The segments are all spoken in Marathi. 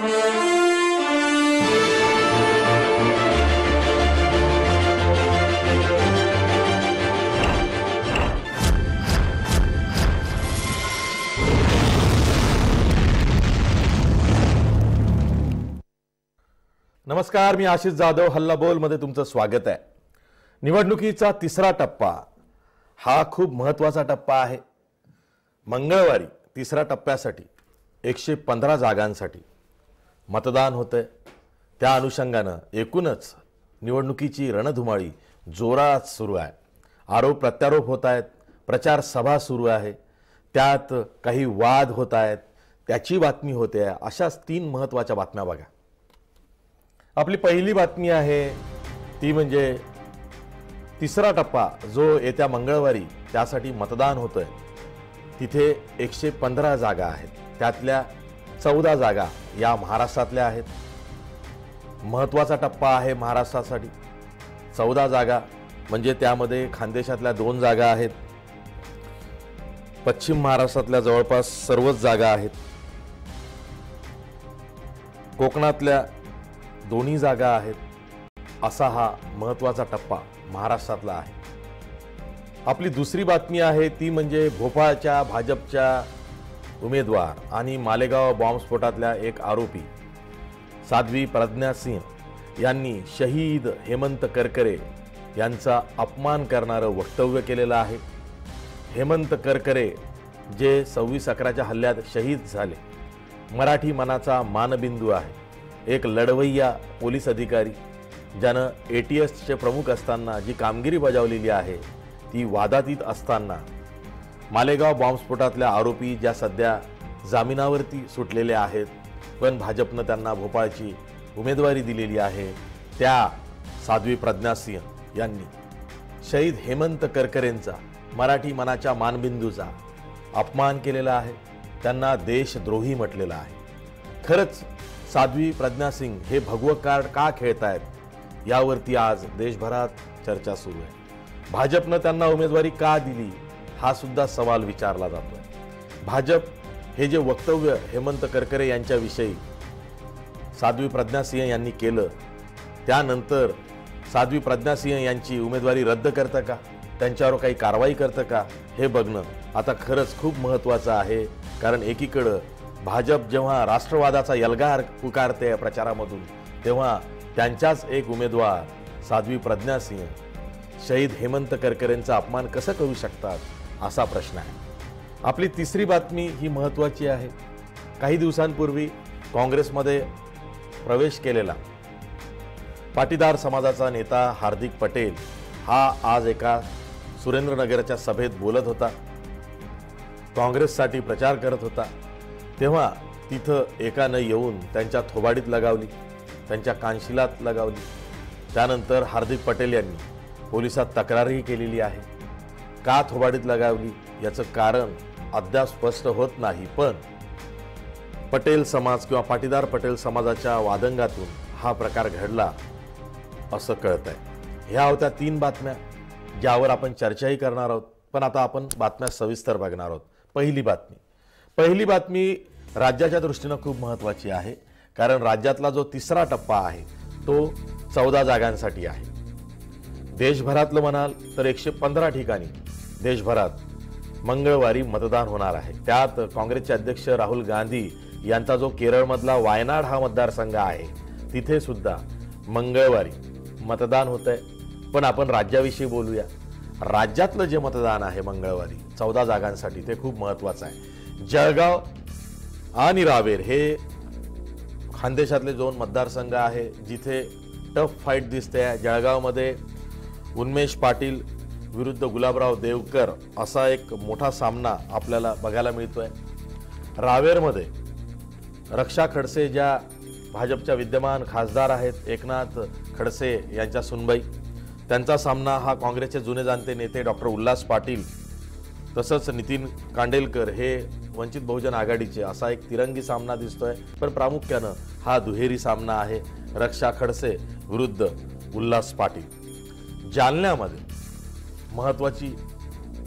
नमस्कार, मी आशिष जाधव. हल्ला बोल मध्ये तुमचं स्वागत आहे. निवडणुकीचा तिसरा टप्पा हा खूप महत्त्वाचा टप्पा आहे. मंगळवारी तिसऱ्या टप्प्यासाठी 115 जागांसाठी मतदान होतंय. त्या अनुषंगानं एकूणच निवडणुकीची रणधुमाळी जोरात सुरू आहे. आरोप प्रत्यारोप होत आहेत, प्रचार सभा सुरू आहे, त्यात काही वाद होत आहेत, त्याची बातमी होते. अशाच 3 महत्त्वाच्या बातम्या बघा. आपली पहिली बातमी आहे ती म्हणजे तिसरा टप्पा जो येत्या मंगळवारी त्यासाठी मतदान होतंय. तिथे 115 जागा आहेत. त्यातल्या 14 जागा या महाराष्ट्रातल्या आहेत. महत्त्वाचा टप्पा आहे महाराष्ट्रासाठी. 14 जागा म्हणजे त्यामध्ये खानदेशातल्या 2 जागा आहेत. पश्चिम महाराष्ट्रातल्या जवळपास सर्वच जागा आहेत. कोकणातल्या 2 जागा आहेत. असा हा महत्त्वाचा टप्पा महाराष्ट्रातला आहे. आपली दुसरी बातमी आहे ती म्हणजे भोपाळच्या भाजपच्या उमेदवार आणि मालेगाव बॉम्बस्फोटातल्या एक आरोपी साध्वी प्रज्ञा सिंह यांनी शहीद हेमंत करकरे यांचा अपमान करणारं वक्तव्य केलेलं आहे. हेमंत करकरे जे 26/11च्या हल्ल्यात शहीद झाले, मराठी मनाचा मानबिंदू आहे, एक लढवय्या पोलीस अधिकारी ज्यानं ATSचे प्रमुख असताना जी कामगिरी बजावलेली आहे ती वादातीत असताना मालेगाव बॉम्बस्फोटातल्या आरोपी ज्या सध्या जामिनावरती सुटलेले आहेत पण भाजपनं त्यांना भोपाळची उमेदवारी दिलेली आहे, त्या साध्वी प्रज्ञा सिंह यांनी शहीद हेमंत करकरेंचा, मराठी मनाच्या मानबिंदूचा अपमान केलेला आहे. त्यांना देशद्रोही म्हटलेलं आहे. खरंच साध्वी प्रज्ञा सिंह हे भगवं कार्ड का खेळतायत यावरती आज देशभरात चर्चा सुरू आहे. भाजपनं त्यांना उमेदवारी का दिली हा सुद्धा सवाल विचारला जातोय. भाजप हे जे वक्तव्य हेमंत करकरे यांच्याविषयी साध्वी प्रज्ञा सिंह यांनी केलं त्यानंतर साध्वी प्रज्ञा सिंह यांची उमेदवारी रद्द करतं का, त्यांच्यावर काही कारवाई करतं का हे बघणं आता खरंच खूप महत्त्वाचं आहे. कारण एकीकडं भाजप जेव्हा राष्ट्रवादाचा यलगार पुकारते प्रचारामधून तेव्हा त्यांच्याच एक उमेदवार साध्वी प्रज्ञा सिंह शहीद हेमंत करकरेंचा अपमान कसं करू शकतात असा प्रश्न आहे. आपली तिसरी बातमी ही महत्त्वाची आहे. काही दिवसांपूर्वी काँग्रेसमध्ये प्रवेश केलेला पाटीदार समाजाचा नेता हार्दिक पटेल हा आज एका सुरेंद्रनगरच्या सभेत बोलत होता, काँग्रेससाठी प्रचार करत होता. तेव्हा तिथं एकानं येऊन त्यांच्या थोबाडीत लगावली, त्यांच्या कानशिलात लगावली. त्यानंतर हार्दिक पटेल यांनी पोलिसात तक्रारही केलेली आहे. का थोबाडीत लगावली याचं कारण अद्याप स्पष्ट होत नाही, पण पटेल समाज किंवा पाटीदार पटेल समाजाच्या वादंगातून हा प्रकार घडला असं कळत आहे. ह्या होत्या 3 बातम्या ज्यावर आपण चर्चाही करणार आहोत. पण आता आपण बातम्या सविस्तर बघणार आहोत. पहिली बातमी राज्याच्या दृष्टीनं खूप महत्त्वाची आहे. कारण राज्यातला जो तिसरा टप्पा आहे तो 14 जागांसाठी आहे. देशभरातलं म्हणाल तर 115 ठिकाणी देशभरात मंगळवारी मतदान होणार आहे. त्यात काँग्रेसचे अध्यक्ष राहुल गांधी यांचा जो केरळमधला वायनाड हा मतदारसंघ आहे तिथे सुद्धा मंगळवारी मतदान होत आहे. पण आपण राज्याविषयी बोलूया. राज्यातलं जे मतदान आहे मंगळवारी 14 जागांसाठी ते खूप महत्त्वाचं आहे. जळगाव आणि रावेर हे खानदेशातले 2 मतदारसंघ आहे जिथे टफ फाईट दिसते. जळगावमध्ये उन्मेष पाटील विरुद्ध गुलाबराव देवकर असा एक मोठा सामना आपल्याला बघायला मिळतोय. रावेरमध्ये रक्षा खडसे ज्या भाजपच्या विद्यमान खासदार आहेत एकनाथ खडसे यांच्या सुनबाई, त्यांचा सामना हा काँग्रेसचे जुने जाणते नेते डॉक्टर उल्हास पाटील तसंच नितीन कांडेलकर हे वंचित बहुजन आघाडीचे असा एक तिरंगी सामना दिसतोय. पण प्रामुख्यानं हा दुहेरी सामना आहे रक्षा खडसे विरुद्ध उल्हास पाटील. जालन्यामध्ये महत्त्वाची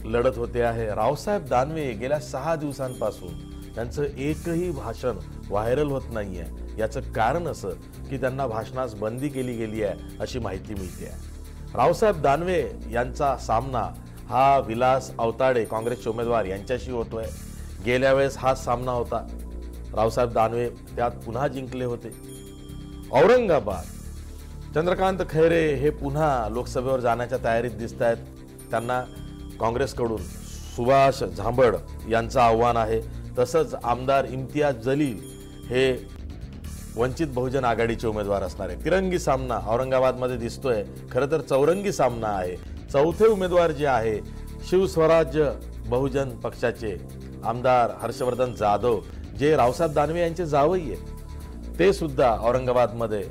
लढत होते आहे. रावसाहेब दानवे गेल्या 6 दिवसांपासून त्यांचं एकही भाषण व्हायरल होत नाहीये याचं कारण असं की त्यांना भाषणास बंदी केली गेली आहे अशी माहिती मिळते आहे। रावसाहेब दानवे यांचा सामना हा विलास अवताडे काँग्रेसचे उमेदवार यांच्याशी होतोय। गेल्या वेळेस हा सामना होता, रावसाहेब दानवे त्यात पुन्हा जिंकले होते। औरंगाबाद चंद्रकांत खैरे हे पुन्हा लोकसभेवर जाण्याच्या तयारीत दिसत आहेत। त्यांना काँग्रेसकडून सुभाष झांबड यांचं आव्हान आहे। तसंच आमदार इम्तियाज जलील हे वंचित बहुजन आघाडीचे उमेदवार असणार आहे। तिरंगी सामना औरंगाबादमध्ये दिसतोय, खरं तर चौरंगी सामना आहे। चौथे उमेदवार जे आहे शिवस्वराज्य बहुजन पक्षाचे आमदार हर्षवर्धन जाधव जे रावसाहेब दानवे यांचे जावई आहेत, ते सुद्धा औरंगाबादमध्ये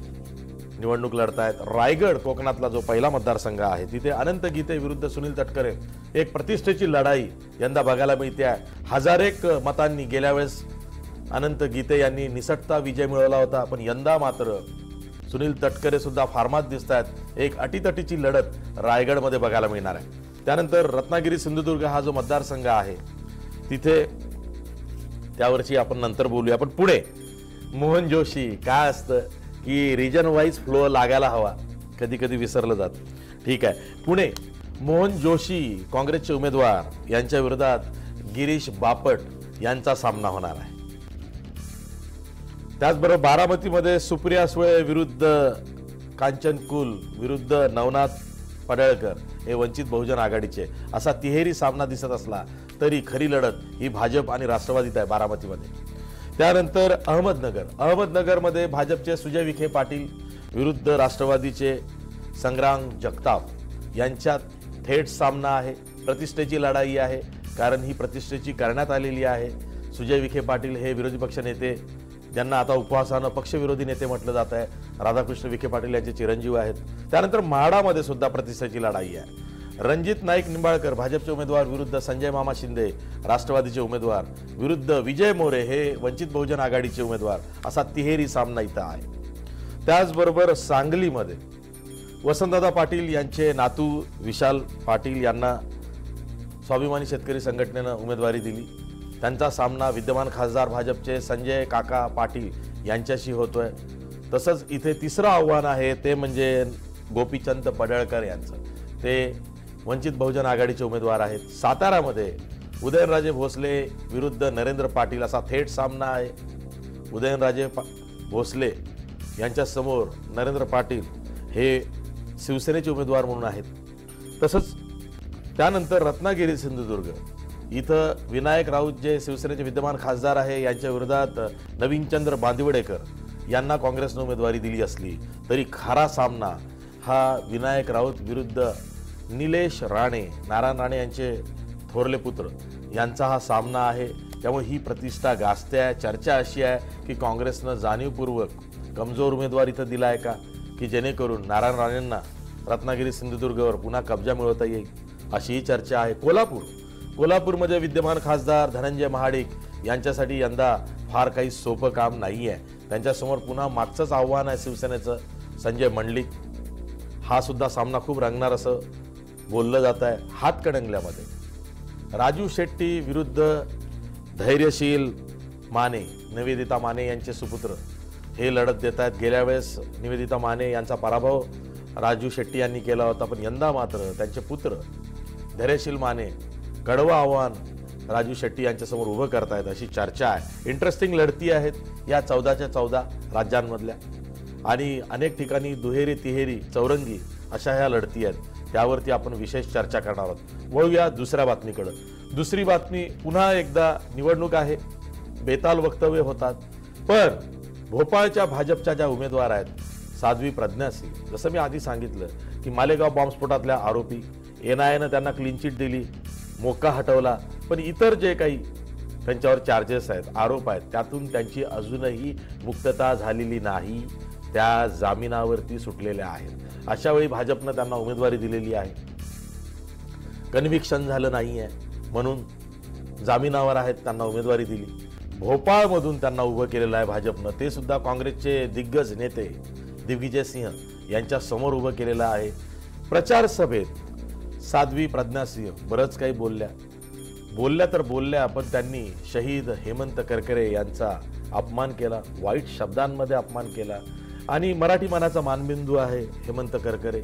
निवडणूक लढतायत। रायगड कोकणातला जो पहिला मतदारसंघ आहे तिथे अनंत गीते विरुद्ध सुनील तटकरे एक प्रतिष्ठेची लढाई यंदा बघायला मिळते आहे। 1001 मतांनी गेल्या वेळेस अनंत गीते यांनी निसटता विजय मिळवला होता, पण यंदा मात्र सुनील तटकरे सुद्धा फार्मात दिसत आहेत। एक अटीतटीची लढत रायगडमध्ये बघायला मिळणार आहे। त्यानंतर रत्नागिरी सिंधुदुर्ग हा जो मतदारसंघ आहे तिथे त्यावरची आपण नंतर बोलूया, पण पुणे मोहन जोशी काय असतं की रिजन वाईज फ्लो लागायला हवा, कधी कधी विसरलं जातं। ठीक आहे, पुणे मोहन जोशी काँग्रेसचे उमेदवार यांच्या विरोधात गिरीश बापट यांचा सामना होणार आहे। त्याचबरोबर बारामतीमध्ये सुप्रिया सुळे विरुद्ध कांचन कुल विरुद्ध नवनाथ पडळकर हे वंचित बहुजन आघाडीचे असा तिहेरी सामना दिसत असला तरी खरी लढत ही भाजप आणि राष्ट्रवादीत आहे बारामतीमध्ये। त्यानंतर अहमदनगरमध्ये भाजपचे सुजय विखे पाटील विरुद्ध राष्ट्रवादीचे संग्राम जगताप यांच्यात थेट सामना आहे। प्रतिष्ठेची लढाई आहे, कारण ही प्रतिष्ठेची करण्यात आलेली आहे। सुजय विखे पाटील हे विरोधी पक्ष नेते ज्यांना आता उपवासानं पक्षविरोधी नेते म्हटलं जात आहे। राधाकृष्ण विखे पाटील यांचे चिरंजीव आहेत। त्यानंतर म्हाडामध्ये सुद्धा प्रतिष्ठेची लढाई आहे। रणजित नाईक निंबाळकर भाजपचे उमेदवार विरुद्ध संजय मामा शिंदे राष्ट्रवादीचे उमेदवार विरुद्ध विजय मोरे हे वंचित बहुजन आघाडीचे उमेदवार असा तिहेरी सामना इथं आहे। त्याचबरोबर सांगलीमध्ये वसंतदादा पाटील यांचे नातू विशाल पाटील यांना स्वाभिमानी शेतकरी संघटनेनं उमेदवारी दिली। त्यांचा सामना विद्यमान खासदार भाजपचे संजय काका पाटील यांच्याशी होतोय। तसंच इथे तिसरं आव्हान आहे ते म्हणजे गोपीचंद पडळकर यांचं, ते वंचित बहुजन आघाडीचे उमेदवार आहेत। सातारामध्ये उदयनराजे भोसले विरुद्ध नरेंद्र पाटील असा थेट सामना आहे। उदयनराजे भोसले यांच्या समोर नरेंद्र पाटील हे शिवसेनेचे उमेदवार म्हणून आहेत। तसंच त्यानंतर रत्नागिरी सिंधुदुर्ग इथं विनायक राऊत जे शिवसेनेचे विद्यमान खासदार आहे यांच्या विरोधात नवीनचंद्र बांदिवडेकर यांना काँग्रेसने उमेदवारी दिली असली तरी खरा सामना हा विनायक राऊत विरुद्ध निलेश राणे, नारायण राणे यांचे थोरले पुत्र यांचा हा सामना आहे। त्यामुळे ही प्रतिष्ठा गाजते आहे। चर्चा अशी आहे की काँग्रेसनं जाणीवपूर्वक कमजोर उमेदवार इथं दिला आहे का की जेणेकरून नारायण राणेंना रत्नागिरी सिंधुदुर्गवर पुन्हा कब्जा मिळवता येईल, अशीही चर्चा आहे। कोल्हापूरमध्ये विद्यमान खासदार धनंजय महाडिक यांच्यासाठी यंदा फार काही सोपं काम नाही आहे। त्यांच्यासमोर पुन्हा मागचंच आव्हान आहे शिवसेनेचं संजय मंडलिक। हा सुद्धा सामना खूप रंगणार असं बोललं जात आहे। हातकणंगल्यामध्ये राजू शेट्टी विरुद्ध धैर्यशील माने, निवेदिता माने यांचे सुपुत्र हे लढत देत आहेत। गेल्या वेळेस निवेदिता माने यांचा पराभव राजू शेट्टी यांनी केला होता, पण यंदा मात्र त्यांचे पुत्र धैर्यशील माने कडवं आव्हान राजू शेट्टी यांच्यासमोर उभं करतायत अशी चर्चा आहे। इंटरेस्टिंग लढती आहेत या 14च्या 14 राज्यांमधल्या, आणि अनेक ठिकाणी दुहेरी तिहेरी चौरंगी अशा ह्या लढती आहेत, त्यावरती आपण विशेष चर्चा करणार आहोत। वळूया दुसऱ्या बातमीकडे। दुसरी बातमी पुन्हा एकदा निवडणूक आहे, बेताल वक्तव्य होतात, पण भोपाळच्या भाजपच्या ज्या उमेदवार आहेत साध्वी प्रज्ञा सिंह, जसं मी आधी सांगितलं की मालेगाव बॉम्बस्फोटातल्या आरोपी एनआयएनं त्यांना क्लीन चिट दिली, मोका हटवला, पण इतर जे काही त्यांच्यावर चार्जेस आहेत, आरोप आहेत, त्यातून त्यांची अजूनही मुक्तता झालेली नाही, त्या जामिनावरती सुटलेल्या आहेत। अशा वेळी भाजपनं त्यांना उमेदवारी दिलेली आहे, कन्व्हिक्शन झालं नाही आहे म्हणून जामिनावर आहेत, त्यांना उमेदवारी दिली। भोपाळमधून त्यांना उभं केलेलं आहे भाजपनं, ते सुद्धा काँग्रेसचे दिग्गज नेते दिग्विजय सिंह यांच्या समोर उभं केलेलं आहे। प्रचार सभेत साध्वी प्रज्ञा सिंह बरंच काही बोलल्या, बोलल्या तर बोलल्या, पण त्यांनी शहीद हेमंत करकरे यांचा अपमान केला, वाईट शब्दांमध्ये अपमान केला. आणि मराठी मनाचा मानबिंदू आहे हेमंत करकरे.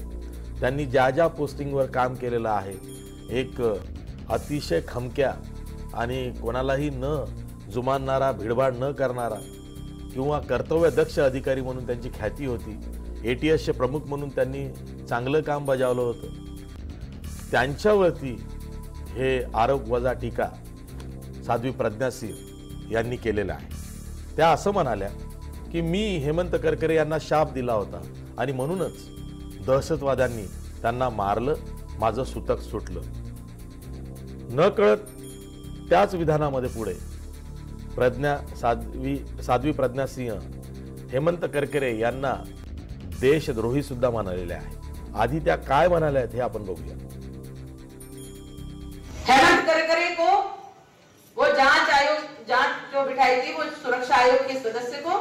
त्यांनी ज्या ज्या पोस्टिंगवर काम केलेलं आहे, एक अतिशय खमक्या आणि कोणालाही न जुमानणारा, भिडभाड न करणारा किंवा कर्तव्यदक्ष अधिकारी म्हणून त्यांची ख्याती होती. ATSचे प्रमुख म्हणून त्यांनी चांगलं काम बजावलं होतं. त्यांच्यावरती हे आरोप वजा टीका साध्वी प्रज्ञा सिंह यांनी केलेलं आहे. त्या असं म्हणाल्या की मी हेमंत करकरे यांना शाप दिला होता आणि म्हणूनच दहशतवाद्यांनी त्यांना मारलं, माझं सुतक सुटलं. न कळत त्याच विधानामध्ये पुढे साध्वी प्रज्ञा सिंह हेमंत करकरे यांना देशद्रोही सुद्धा म्हणालेले आहे. आधी त्या काय म्हणाल्या हे आपण बघूया. हेमंत करकरे को वो जांच जो बिठाई थी, वो सुरक्षा आयोग के सदस्य को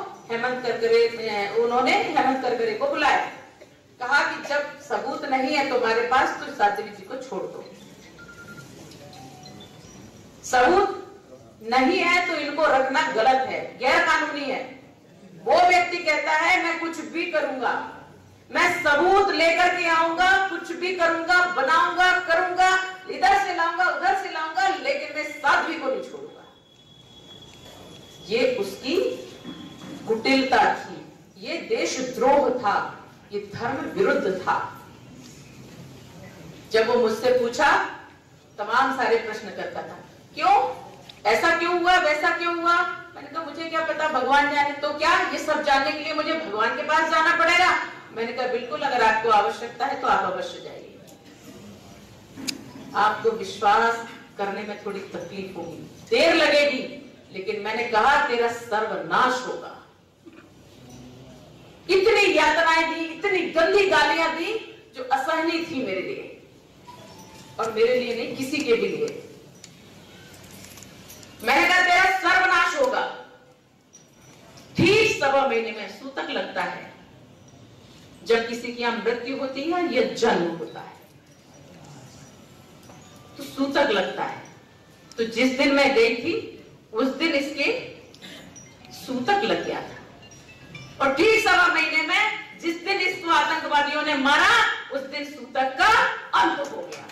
उन्होंने हेमंत करकरे को बुलाया, कहा कि जब सबूत नहीं है तुम्हारे पास तो साध्वी जी को छोड़ दो. सबूत नहीं है तो इनको रखना गलत है, गैर कानूनी है. वो व्यक्ति कहता है मैं कुछ भी करूंगा, मैं सबूत लेकर के आऊंगा, कुछ भी करूंगा, बनाऊंगा, करूंगा, इधर से लाऊंगा, उधर से लाऊंगा, लेकिन मैं साध्वी को नहीं छोड़ूंगा. ये उसकी कुटिलता थी, ये देशद्रोह था, ये धर्म विरुद्ध था. जब वो मुझसे पूछा, तमाम सारे प्रश्न करता था, क्यों ऐसा क्यों हुआ, वैसा क्यों हुआ. मैंने कहा मुझे क्या पता, भगवान जाने. तो क्या ये सब जानने के लिए मुझे भगवान के पास जाना पड़ेगा. मैंने कहा बिल्कुल, अगर आपको आवश्यकता है तो आप अवश्य जाइए. आपको विश्वास करने में थोड़ी तकलीफ होगी, देर लगेगी, लेकिन मैंने कहा तेरा सर्वनाश होगा. इतनी यातनाएं दी, इतनी गंदी गालियां दी जो असहनीय थी मेरे लिए, और मेरे लिए नहीं, किसी के भी लिए. मैंने कहा तेरा सर्वनाश होगा. ठीक 1.25 महीने में सूतक लगता है. जब किसी की मृत्यु होती है या जन्म होता है तो सूतक लगता है. तो जिस दिन मैं गई थी उस दिन इसके सूतक लग गया था, और ठीक 1.25 महीने में जिस दिन इसको आतंकवादियों ने मारा उस दिन सूतक का अंत हो गया.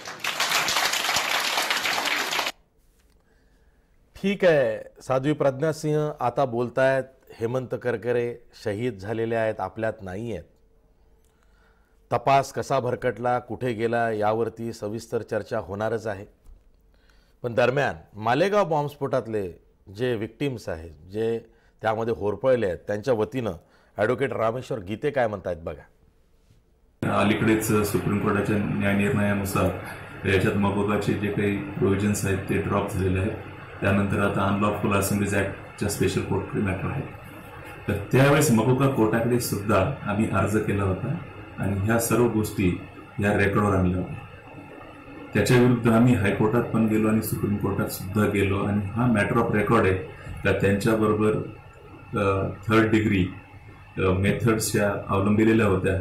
ठीक आहे, साध्वी प्रज्ञा सिंह आता बोलतायत हेमंत करकरे शहीद झालेले आहेत, आपल्यात नाही आहेत. तपास कसा भरकटला, कुठे गेला यावरती सविस्तर चर्चा होणारच आहे. पण दरम्यान मालेगाव बॉम्बस्फोटातले जे विक्टिम्स आहेत, जे त्यामध्ये होरपळले आहेत, त्यांच्या वतीनं ॲडव्होकेट रामेश्वर गीते काय म्हणतात बघा. अलीकडेच सुप्रीम कोर्टाच्या न्यायनिर्णयानुसार याच्यात मकोकाचे जे काही प्रोव्हिजन्स आहेत ते ड्रॉप झालेले आहेत. त्यानंतर आता अनलॉफुल असेंब्लीज ॲक्टच्या स्पेशल कोर्ट मॅटर आहे. तर त्यावेळेस मकोका कोर्टाकडे सुद्धा आम्ही अर्ज केला होता आणि ह्या सर्व गोष्टी या रेकॉर्डवर आणल्या होत्या. त्याच्या विरुद्ध आम्ही हायकोर्टात पण गेलो आणि सुप्रीम कोर्टात सुद्धा गेलो, आणि हा मॅटर ऑफ रेकॉर्ड आहे का त्यांच्याबरोबर 3rd डिग्री मेथड्सच्या अवलंबिलेल्या होत्या.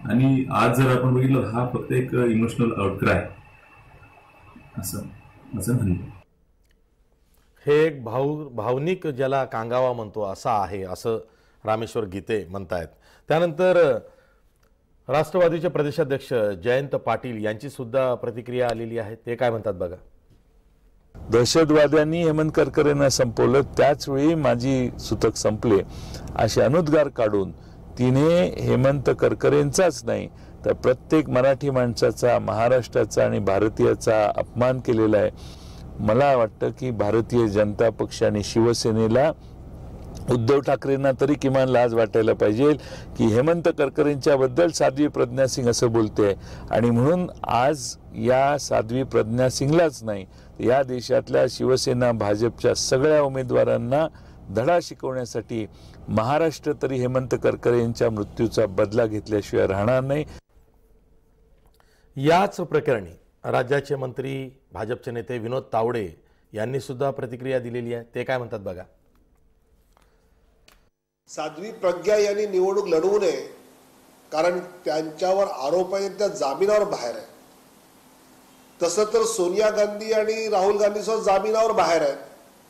आणि आज जर आपण बघितलं, हा फक्त एक इमोशनल आउटक्राय असं म्हणणं. हे एक भावनिक ज्याला कांगावा म्हणतो असा आहे, असं रामेश्वर गीते म्हणतायत. त्यानंतर राष्ट्रवादीचे प्रदेशाध्यक्ष जयंत पाटील यांची सुद्धा प्रतिक्रिया आलेली आहे. ते काय म्हणतात बघा. दहशतवाद्यांनी हेमंत करकरेंना संपवलं, त्याचवेळी माझी सुतक संपले असे अनुद्गार काढून तिने हेमंत करकरेंचाच नाही तर प्रत्येक मराठी माणसाचा, महाराष्ट्राचा आणि भारतीयाचा अपमान केलेला आहे. मला वाटतं की भारतीय जनता पक्ष आणि शिवसेनेला, उद्धव ठाकरेंना तरी किमान लाज वाटायला पाहिजे की हेमंत करकरेंच्या बद्दल साध्वी प्रज्ञा सिंह असं बोलते. आणि म्हणून आज या साध्वी प्रज्ञा सिंगलाच नाही, या देशातल्या शिवसेना भाजपच्या सगळ्या उमेदवारांना धडा शिकवण्यासाठी महाराष्ट्र तरी हेमंत करकरे यांच्या मृत्यूचा बदला घेतल्याशिवाय राहणार नाही. याच प्रकरणी राज्याचे मंत्री भाजपचे नेते विनोद तावडे यांनी सुद्धा प्रतिक्रिया दिलेली आहे. ते काय म्हणतात बघा. साध्वी प्रज्ञा यांनी निवडणूक लढवू नये, कारण त्यांच्यावर आरोप आहे त्या जामिनावर बाहेर आहे. तसं तर सोनिया गांधी आणि राहुल गांधी सुद्धा जामिनावर बाहेर आहेत,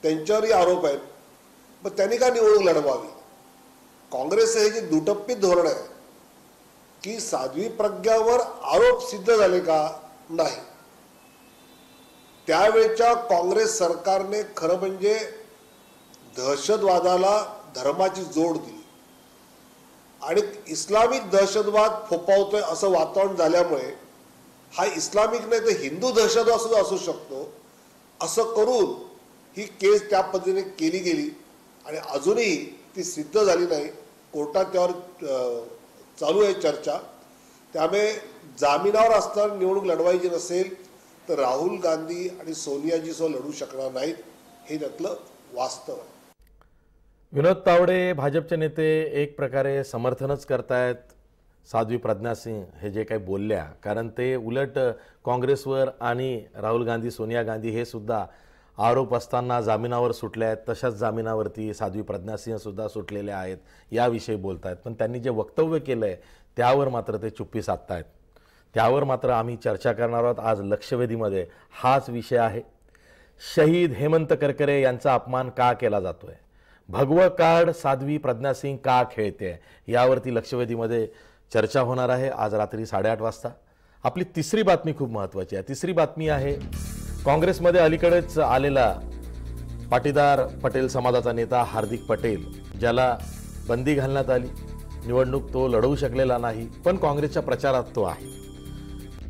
त्यांच्यावरही आरोप आहेत. मग त्यांनी का निवडणूक लढवावी? काँग्रेसचं हे जे दुटप्पी धोरण आहे की साध्वी प्रज्ञावर आरोप सिद्ध झाले का नाही, त्यावेळच्या काँग्रेस सरकारने खरं म्हणजे दहशतवादाला धर्माची जोड दिली आणि इस्लामिक दहशतवाद फोफावतोय असं वातावरण झाल्यामुळे हा इस्लामिक नाही तर हिंदू दहशतवाद सुद्धा असू शकतो असं करून ही केस त्या पद्धतीने केली गेली आणि अजूनही ती सिद्ध झाली नाही. कोर्टात त्यावर चालू आहे चर्चा. त्यामुळे जामिनावर असताना निवडणूक लढवायची नसेल तर राहुल गांधी आणि सोनियाजी सुद्धा लढू शकणार नाहीत, हे त्यातलं वास्तव आहे. विनोद तावडे भाजपचे नेते एक प्रकारे समर्थनच करतायत साध्वी प्रज्ञा सिंह हे जे काही बोलल्या, कारण ते उलट काँग्रेसवर आणि राहुल गांधी सोनिया गांधी हे सुद्धा आरोप असताना जामिनावर सुटले आहेत, तशाच जामिनावरती साध्वी प्रज्ञा सिंह सुद्धा सुटलेले आहेत याविषयी बोलत आहेत. पण त्यांनी जे वक्तव्य केलं आहे त्यावर मात्र ते चुप्पी साधतायत. त्यावर मात्र आम्ही चर्चा करणार आहोत. आज लक्षवेधीमध्ये हाच विषय आहे. शहीद हेमंत करकरे यांचा अपमान का केला जातोय, भगवं कार्ड साध्वी प्रज्ञा सिंह का खेळते, यावरती लक्षवेधीमध्ये चर्चा होणार आहे आज रात्री 8:30 वाजता. आपली तिसरी बातमी खूप महत्त्वाची आहे. तिसरी बातमी आहे काँग्रेसमध्ये अलीकडेच आलेला पाटीदार पटेल समाजाचा नेता हार्दिक पटेल, ज्याला बंदी घालण्यात आली, निवडणूक तो लढवू शकलेला नाही, पण काँग्रेसच्या प्रचारात तो आहे.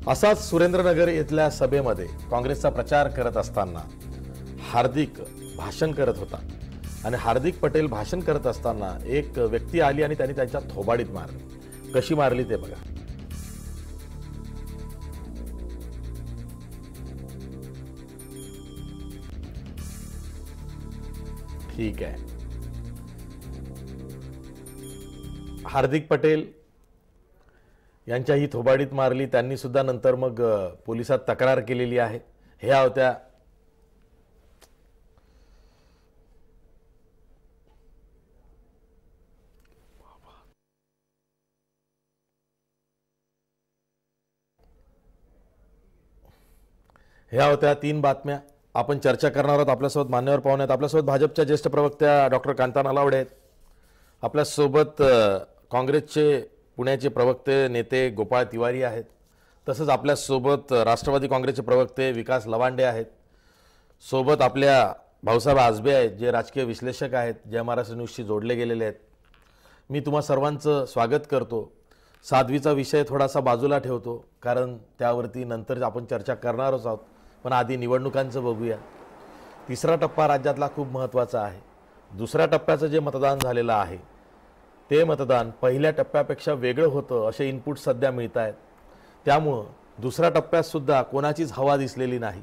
असाच सुरेंद्रनगर येथल्या सभेमध्ये काँग्रेसचा प्रचार करत असताना हार्दिक भाषण करत होता आणि हार्दिक पटेल भाषण करत असताना एक व्यक्ती आली आणि त्यांनी त्यांच्या थोबाडीत मारली. कशी मारली ते बघा. ठीक आहे. हार्दिक पटेल यांच्या ही थोबाडीत मारली. त्यांनी सुद्धा नंतर मग पोलिसात तक्रार केलेली आहे. ह्या होत्या तीन बातम्या. आपण चर्चा करणार आहोत. आपल्यासोबत मान्यवर पाहुणे आहेत. आपल्यासोबत भाजपच्या ज्येष्ठ प्रवक्त्या डॉक्टर कांता नलावडे आहेत. आपल्यासोबत काँग्रेसचे पुण्याचे प्रवक्ते नेते गोपाळ तिवारी आहेत. तसंच आपल्यासोबत राष्ट्रवादी काँग्रेसचे प्रवक्ते विकास लवांडे आहेत. सोबत आपल्या भाऊसाहेब आजबे आहेत, जे राजकीय विश्लेषक आहेत, जय महाराष्ट्र न्यूजशी जोडले गेलेले आहेत. मी तुम्हा सर्वांचं स्वागत करतो. साध्वीचा विषय थोडासा बाजूला ठेवतो, कारण त्यावरती नंतर आपण चर्चा करणारच आहोत. पण आधी निवडणुकांचं बघूया. तिसरा टप्पा राज्यातला खूप महत्त्वाचा आहे. दुसऱ्या टप्प्याचं जे मतदान झालेलं आहे ते मतदान पहिल्या टप्प्यापेक्षा वेगळं होतं असे इनपुट सध्या मिळत आहेत. त्यामुळं दुसऱ्या टप्प्यातसुद्धा कोणाचीच हवा दिसलेली नाही.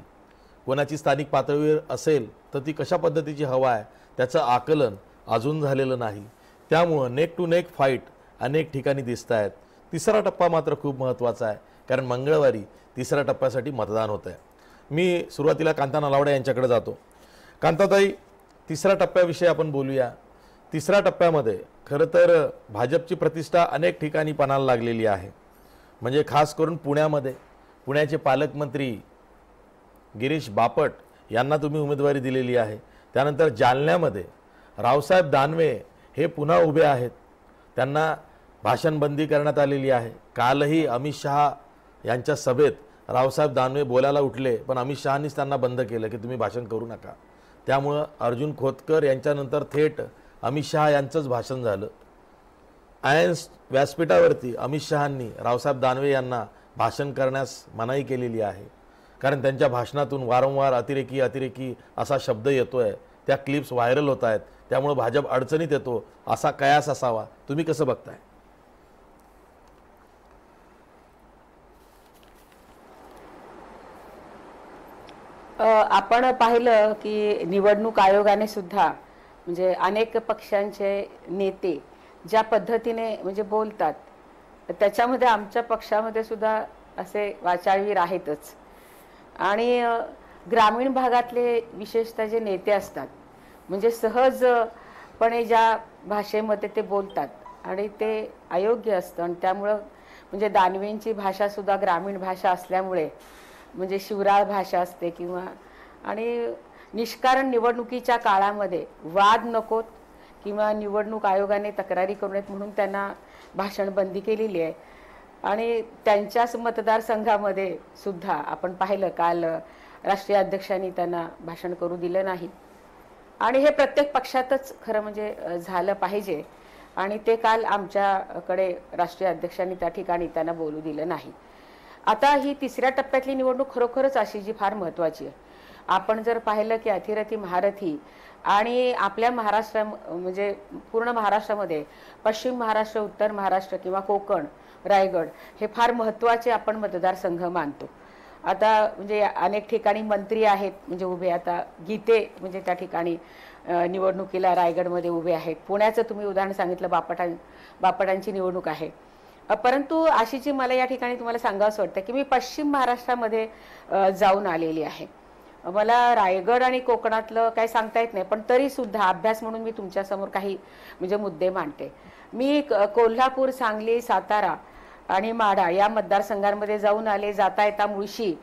कोणाची स्थानिक पातळीवर असेल तर ती कशा पद्धतीची हवा आहे त्याचं आकलन अजून झालेलं नाही. त्यामुळं नेक टू नेक फाईट अनेक ठिकाणी दिसत आहेत. तिसरा टप्पा मात्र खूप महत्त्वाचा आहे, कारण मंगळवारी तिसऱ्या टप्प्यासाठी मतदान होतं आहे. मी सुरुवातीला कांता नलावडे यांच्याकडे जातो. कांताताई, तिसऱ्या टप्प्याविषयी आपण बोलूया. तिसऱ्या टप्प्यामध्ये खरं तर भाजपची प्रतिष्ठा अनेक ठिकाणी पणाला लागलेली आहे. म्हणजे खास करून पुण्यामध्ये पुण्याचे पालकमंत्री गिरीश बापट यांना तुम्ही उमेदवारी दिलेली आहे. त्यानंतर जालन्यामध्ये रावसाहेब दानवे हे पुन्हा उभे आहेत. त्यांना भाषणबंदी करण्यात आलेली आहे. कालही अमित शहा यांच्या सभेत रावसाहेब दानवे बोलायला उठले, पण अमित शहांनीच त्यांना बंद केलं की तुम्ही भाषण करू नका. त्यामुळं अर्जुन खोतकर यांच्यानंतर थेट अमित शहा यांचंच भाषण झालं. आयन्स व्यासपीठावरती अमित शहांनी रावसाहेब दानवे यांना भाषण करण्यास मनाई केलेली आहे, कारण त्यांच्या भाषणातून वारंवार अतिरेकी असा शब्द येतोय. त्या क्लिप्स व्हायरल होत आहेत. त्यामुळे भाजप अडचणीत येतो असा कयास असावा. तुम्ही कसं बघताय? आपण पाहिलं की निवडणूक आयोगाने सुद्धा म्हणजे अनेक पक्षांचे नेते ज्या पद्धतीने म्हणजे बोलतात, त्याच्यामध्ये आमच्या पक्षामध्ये सुद्धा असे वाचाळवीर आहेतच. आणि ग्रामीण भागातले विशेषतः जे नेते असतात म्हणजे सहजपणे ज्या भाषेमध्ये ते बोलतात आणि ते अयोग्य असतं. आणि त्यामुळं म्हणजे दानवेंची भाषा सुद्धा ग्रामीण भाषा असल्यामुळे म्हणजे शिवराळ भाषा असते किंवा आणि निष्कारण निवडणुकीच्या काळामध्ये वाद नकोत किंवा निवडणूक आयोगाने तक्रारी करू नयेत म्हणून त्यांना भाषण बंदी केलेली आहे. आणि त्यांच्याच मतदारसंघामध्ये सुद्धा आपण पाहिलं काल राष्ट्रीय अध्यक्षांनी त्यांना भाषण करू दिलं नाही. आणि हे प्रत्येक पक्षातच खरं म्हणजे झालं पाहिजे आणि ते काल आमच्याकडे राष्ट्रीय अध्यक्षांनी त्या ठिकाणी त्यांना बोलू दिलं नाही. आता ही तिसऱ्या टप्प्यातली निवडणूक खरोखरच अशी जी फार महत्त्वाची आहे. आपण जर पाहिलं की अतिरथी महारथी आणि आपल्या महाराष्ट्र म्हणजे पूर्ण महाराष्ट्रामध्ये पश्चिम महाराष्ट्र, उत्तर महाराष्ट्र किंवा कोकण, रायगड हे फार महत्त्वाचे आपण मतदारसंघ मानतो. आता म्हणजे अनेक ठिकाणी मंत्री आहेत म्हणजे उभे. आता गीते म्हणजे त्या ठिकाणी निवडणुकीला रायगडमध्ये उभे आहेत. पुण्याचं तुम्ही उदाहरण सांगितलं, बापटांची निवडणूक आहे. परंतु आशीची मला या ठिकाणी तुम्हाला सांगावंसं वाटतं की मी पश्चिम महाराष्ट्रामध्ये जाऊन आलेली आहे. मला रायगड आणि कोकणातलं काही सांगता येत नाही, पण तरी सुद्धा अभ्यास म्हणून मी तुमच्यासमोर काही म्हणजे मुद्दे मांडते. मी कोल्हापूर, सांगली, सातारा आणि माढा या मतदारसंघांमध्ये जाऊन आले. जाता येता मुळशी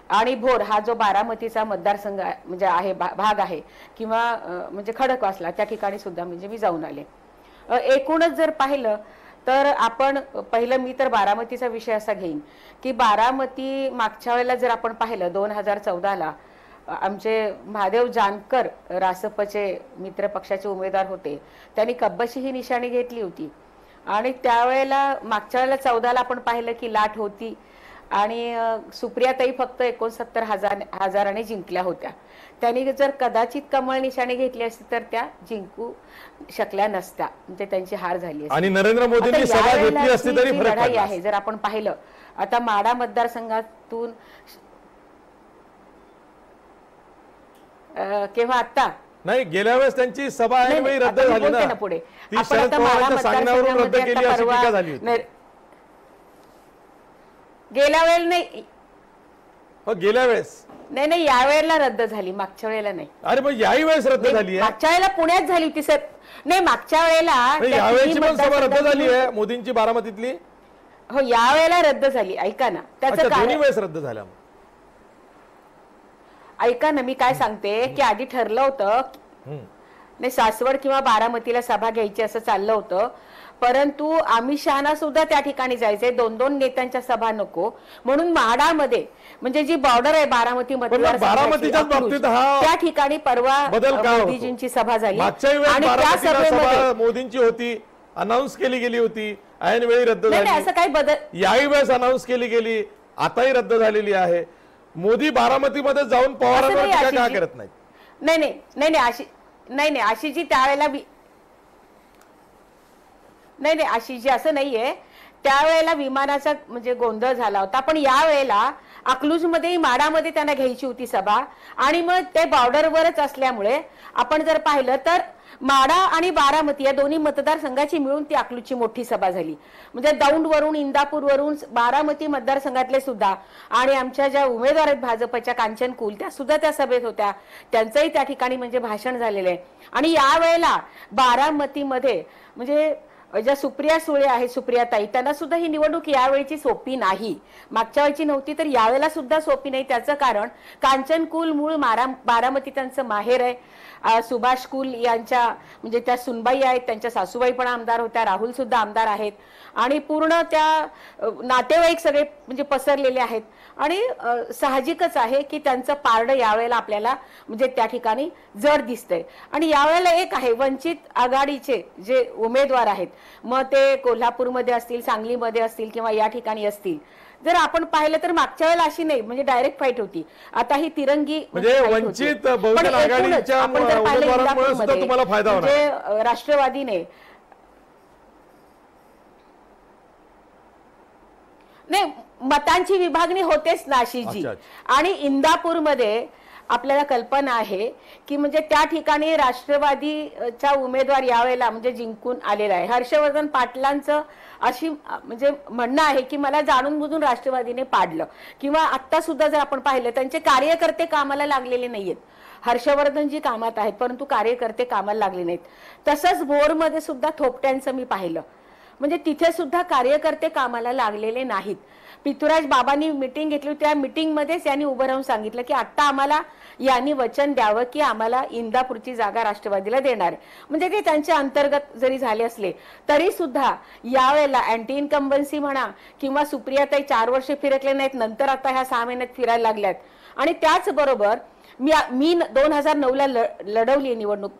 आणि भोर हा जो बारामतीचा मतदारसंघ म्हणजे आहे भाग आहे किंवा म्हणजे खडकवासला त्या ठिकाणी सुद्धा म्हणजे मी जाऊन आले. एकूणच जर पाहिलं तर आपण पहिलं मी तर बारामतीचा विषय असा घेईन की बारामती मागच्या वेळेला जर आपण पाहिलं 2014ला आमचे महादेव जानकर रासपचे मित्र पक्षाचे उमेदवार होते. त्यांनी कब्बशी ही निशाणी घेतली होती आणि त्यावेळेला मागच्या वेळेला 14ला आपण पाहिलं की लाट होती आणि सुप्रियाताई फक्त 69,000 जिंकल्या होत्या. त्यांनी जर कदाचित कमळ निशाणी घेतली असती तर त्या जिंकू शकल्या नसत्या, म्हणजे त्यांची हार झाली आणि नरेंद्र मोदींनी सभा घेतली असती तरी फरक लढाई आहे. जर आपण पाहिलं आता माढा मतदारसंघातून केव्हा आता नाही, गेल्या वेळेस त्यांची सभा ऐनवेळी रद्द झाली ना पुढे. ती शरद पवारांच्या सांगण्यावरून रद्द केली अशी टीका झाली होती. गेल्या वेळेला नाही, गेल्या वेळेस नाही यावेळेला रद्द झाली, मागच्या वेळेला नाही. अरे मग याही वेळेस रद्द झाली आहे. मागच्या वेळेला पुण्यात झाली होती सर. नाही मागच्या वेळेला यावेळेची पण सभा रद्द झाली आहे मोदींची बारामतीतली. हो यावेळेला रद्द झाली. ऐका ना, त्याचं दोन्ही वेळेस रद्द झाल्या. ऐका ना, मी काय सांगते की आधी ठरलं होतं नाही सासवड किंवा बारामतीला सभा घ्यायची असं चाललं होतं, परंतु अमित शहाना सुद्धा त्या ठिकाणी जायचंय. 2-2 नेत्यांच्या सभा नको म्हणून म्हाडामध्ये म्हणजे जी बॉर्डर आहे बारामती बारामतीच्याच बाबतीत त्या ठिकाणी परवा मोदीजींची सभा झाली आणि त्या सभेमध्ये मोदींची होती, अनाऊन्स केली गेली होती, ऐन वेळी रद्द झाली. असं काही बदल याही वेळेस अनाऊन्स केली गेली, आताही रद्द झालेली आहे. मोदी बारामतीमध्ये जाऊन पवारांवर टीका का करत नाहीत? नाही आशीजी त्यावेळेला नाही आशीजी असं नाहीये. त्यावेळेला विमानाचा म्हणजे गोंधळ झाला होता, पण यावेळेला अकलूजमध्ये माडामध्ये त्यांना घ्यायची होती सभा आणि मग ते बॉर्डरवरच असल्यामुळे आपण जर पाहिलं तर माडा आणि बारामती या दोन्ही मतदारसंघाची मिळून ती अकलूजची मोठी सभा झाली. म्हणजे दौंडवरून, इंदापूरवरून बारामती मतदारसंघातले सुद्धा आणि आमच्या ज्या उमेदवार आहेत भाजपच्या कांचन कुल त्या सुद्धा त्या सभेत होत्या. त्यांचंही त्या ठिकाणी म्हणजे भाषण झालेलं आहे. आणि यावेळेला बारामतीमध्ये म्हणजे ज्या सुप्रिया सुळे आहेत, सुप्रियाताई, त्यांना सुद्धा ही निवडणूक यावेळीची सोपी नाही. मागच्या वेळची नव्हती तर यावेळेला सुद्धा सोपी नाही. त्याचं कारण कांचन कुल मूळ बारामती त्यांचं माहेर आहे. सुभाष कुल यांच्या म्हणजे त्या सुनबाई आहेत, त्यांच्या सासूबाई पण आमदार होत्या, राहुल सुद्धा आमदार आहेत आणि पूर्ण त्या नातेवाईक सगळे म्हणजे पसरलेले आहेत. आणि साहजिकच आहे की त्यांचं पारडं यावेळेला आपल्याला म्हणजे त्या ठिकाणी जड दिसतंय. आणि यावेळेला एक आहे वंचित आघाडीचे जे उमेदवार आहेत, मग ते कोल्हापूरमध्ये असतील, सांगलीमध्ये असतील किंवा या ठिकाणी असतील, जर आपण पाहिलं तर मागच्या वेळेला अशी नाही म्हणजे डायरेक्ट फाईट होती. आता ही तिरंगी म्हणजे वंचित बहुजन आघाडीच्या उमेदवारांमुळे सुद्धा तुम्हाला फायदा होणार. म्हणजे राष्ट्रवादीने नाही मतांची विभागणी होतेच नाशिकजी. आणि इंदापूरमध्ये आपल्याला कल्पना आहे की म्हणजे त्या ठिकाणी राष्ट्रवादीचा उमेदवार यावेळेला म्हणजे जिंकून आलेला आहे. हर्षवर्धन पाटलांचं अशी म्हणजे म्हणणं आहे की मला जाणून बुजून राष्ट्रवादीने पाडलं किंवा आता सुद्धा जर आपण पाहिलं त्यांचे कार्यकर्ते कामाला लागलेले नाहीयेत. हर्षवर्धनजी कामात आहेत परंतु कार्यकर्ते कामाला लागले नाहीत. तसंच भोरमध्ये सुद्धा थोपट्यांचं मी पाहिलं. म्हणजे तिथे सुद्धा कार्यकर्ते कामाला लागलेले नाहीत. पृथ्वीराज बाबांनी मीटिंग घेतली होती, त्या मीटिंगमध्येच यांनी उभं राहून सांगितलं की आता आम्हाला यांनी वचन द्यावं की आम्हाला इंदापूरची जागा राष्ट्रवादीला देणार. म्हणजे ते त्यांच्या अंतर्गत जरी झाले असले तरी सुद्धा यावेळेला अँटी इन्कम्बन्सी म्हणा किंवा सुप्रियाताई 4 वर्ष फिरकले नाहीत, नंतर आता ह्या 6 महिन्यात फिरायला लागल्यात. आणि त्याचबरोबर मी 2009ला लढवली निवडणूक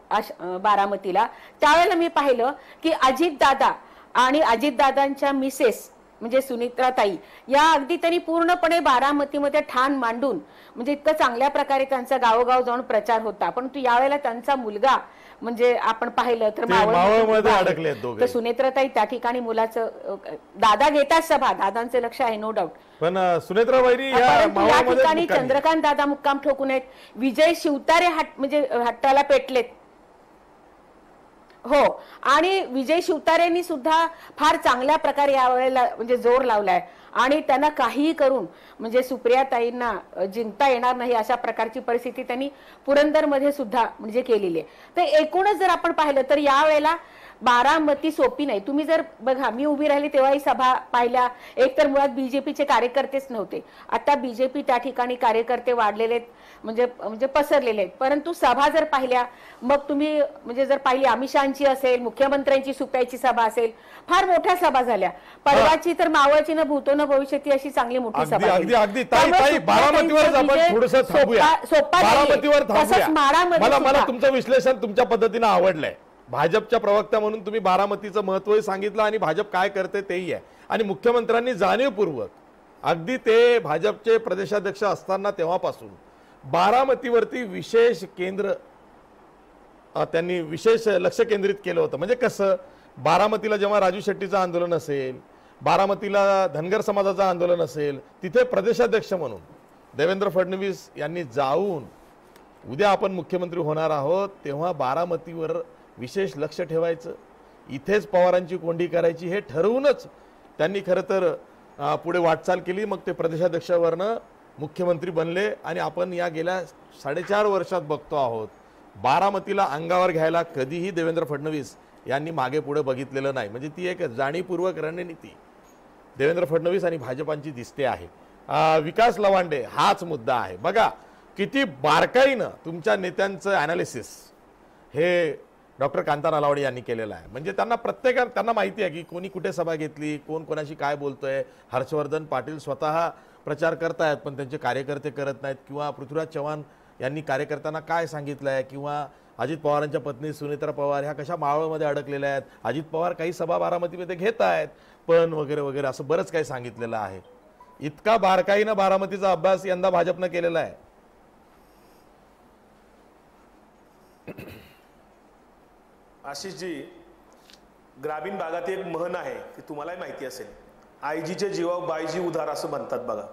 बारामतीला. त्यावेळेला मी पाहिलं की अजितदादा आणि अजितदादांच्या मिसेस म्हणजे सुनित्राताई या अगदी त्यांनी पूर्णपणे बारामतीमध्ये ठाण मांडून म्हणजे इतकं चांगल्या प्रकारे त्यांचा गावोगाव जाऊन प्रचार होता. परंतु यावेळेला त्यांचा मुलगा म्हणजे आपण पाहिलं तर मावळमध्ये अडकले तर सुनेत्राताई त्या ठिकाणी मुलाचं दादा घेतात सभा, दादांचे लक्ष आहे नो डाऊट. पण सुनेत्राबाई या ठिकाणी चंद्रकांत दादा मुक्काम ठोकून आहेत, विजय शिवतारे म्हणजे हट्टाला पेटलेत. हो, आणि विजय शिवतारेंनी सुद्धा फार चांगल्या प्रकारे यावेळेला म्हणजे जोर लावलाय आणि त्यांना काहीही करून म्हणजे सुप्रियाताईंना जिंकता येणार नाही अशा प्रकारची परिस्थिती त्यांनी पुरंदरमध्ये सुद्धा म्हणजे केलेली आहे. तर एकूणच जर आपण पाहिलं तर यावेळेला बारामती सोपी नाही. तुम्ही जर बघा मी उभी राहिली तेव्हाही सभा पाहिल्या, एक तर मुळात बीजेपीचे कार्यकर्तेच नव्हते, आता बीजेपी त्या ठिकाणी कार्यकर्ते वाढलेले म्हणजे पसरलेले आहेत. परंतु सभा जर पाहिल्या मग तुम्ही म्हणजे जर पाहिली अमित शहाची असेल, मुख्यमंत्र्यांची सुप्याची सभा असेल, फार मोठ्या सभा झाल्या. परवाची तर मावळची न भूतो न भविष्यती अशी चांगली मोठी सभा बारामतीवर थांबूया. मला तुमचं विश्लेषण तुमच्या पद्धतीने आवडलंय. भाजपच्या प्रवक्ता म्हणून तुम्ही बारामतीचं महत्वही सांगितलं आणि भाजप काय करते तेही आहे. आणि मुख्यमंत्र्यांनी जाणीवपूर्वक अगदी ते भाजपचे प्रदेशाध्यक्ष असताना तेव्हापासून बारामतीवरती विशेष केंद्र त्यांनी विशेष लक्ष केंद्रित केलं होतं. म्हणजे कसं, बारामतीला जेव्हा राजू शेट्टीचं आंदोलन असेल, बारामतीला धनगर समाजाचं आंदोलन असेल, तिथे प्रदेशाध्यक्ष म्हणून देवेंद्र फडणवीस यांनी जाऊन उद्या आपण मुख्यमंत्री होणार आहोत तेव्हा बारामतीवर विशेष लक्ष ठेवायचं, इथेच पवारांची कोंडी करायची हे ठरवूनच त्यांनी खरं तर पुढे वाटचाल केली. मग ते प्रदेशाध्यक्षावरनं मुख्यमंत्री बनले आणि आपण या गेल्या 4.5 वर्षात बघतो आहोत बारामतीला अंगावर घ्यायला कधीही देवेंद्र फडणवीस यांनी मागे पुढे बघितलेलं नाही. म्हणजे ती एक जाणीवपूर्वक रणनीती देवेंद्र फडणवीस आणि भाजपांची दिसते आहे. विकास लवांडे हाच मुद्दा आहे. बघा किती बारकाईनं तुमच्या नेत्यांचं ॲनालिसिस हे डॉक्टर कांता नलावडे यांनी केलेलं आहे. म्हणजे त्यांना माहिती आहे की कोणी कुठे सभा घेतली, कोण कोणाशी काय बोलतोय. हर्षवर्धन पाटील स्वतः प्रचार करतायत पण त्यांचे कार्यकर्ते करत नाहीत, किंवा पृथ्वीराज चव्हाण यांनी कार्यकर्त्यांना काय सांगितलंय, किंवा अजित पवारांच्या पत्नी सुनेत्रा पवार ह्या कशा मावळमध्ये अडकलेल्या आहेत, अजित पवार काही सभा बारामतीमध्ये घेत आहेत पण वगैरे वगैरे असं बरंच काही सांगितलेलं आहे. इतका बारकाईनं बारामतीचा अभ्यास यंदा भाजपनं केलेला आहे. आशिषजी, ग्रामीण भागात एक म्हण आहे की तुम्हालाही माहिती असेल, आईजीचे जीवावर बाईजी उधार असं म्हणतात बघा.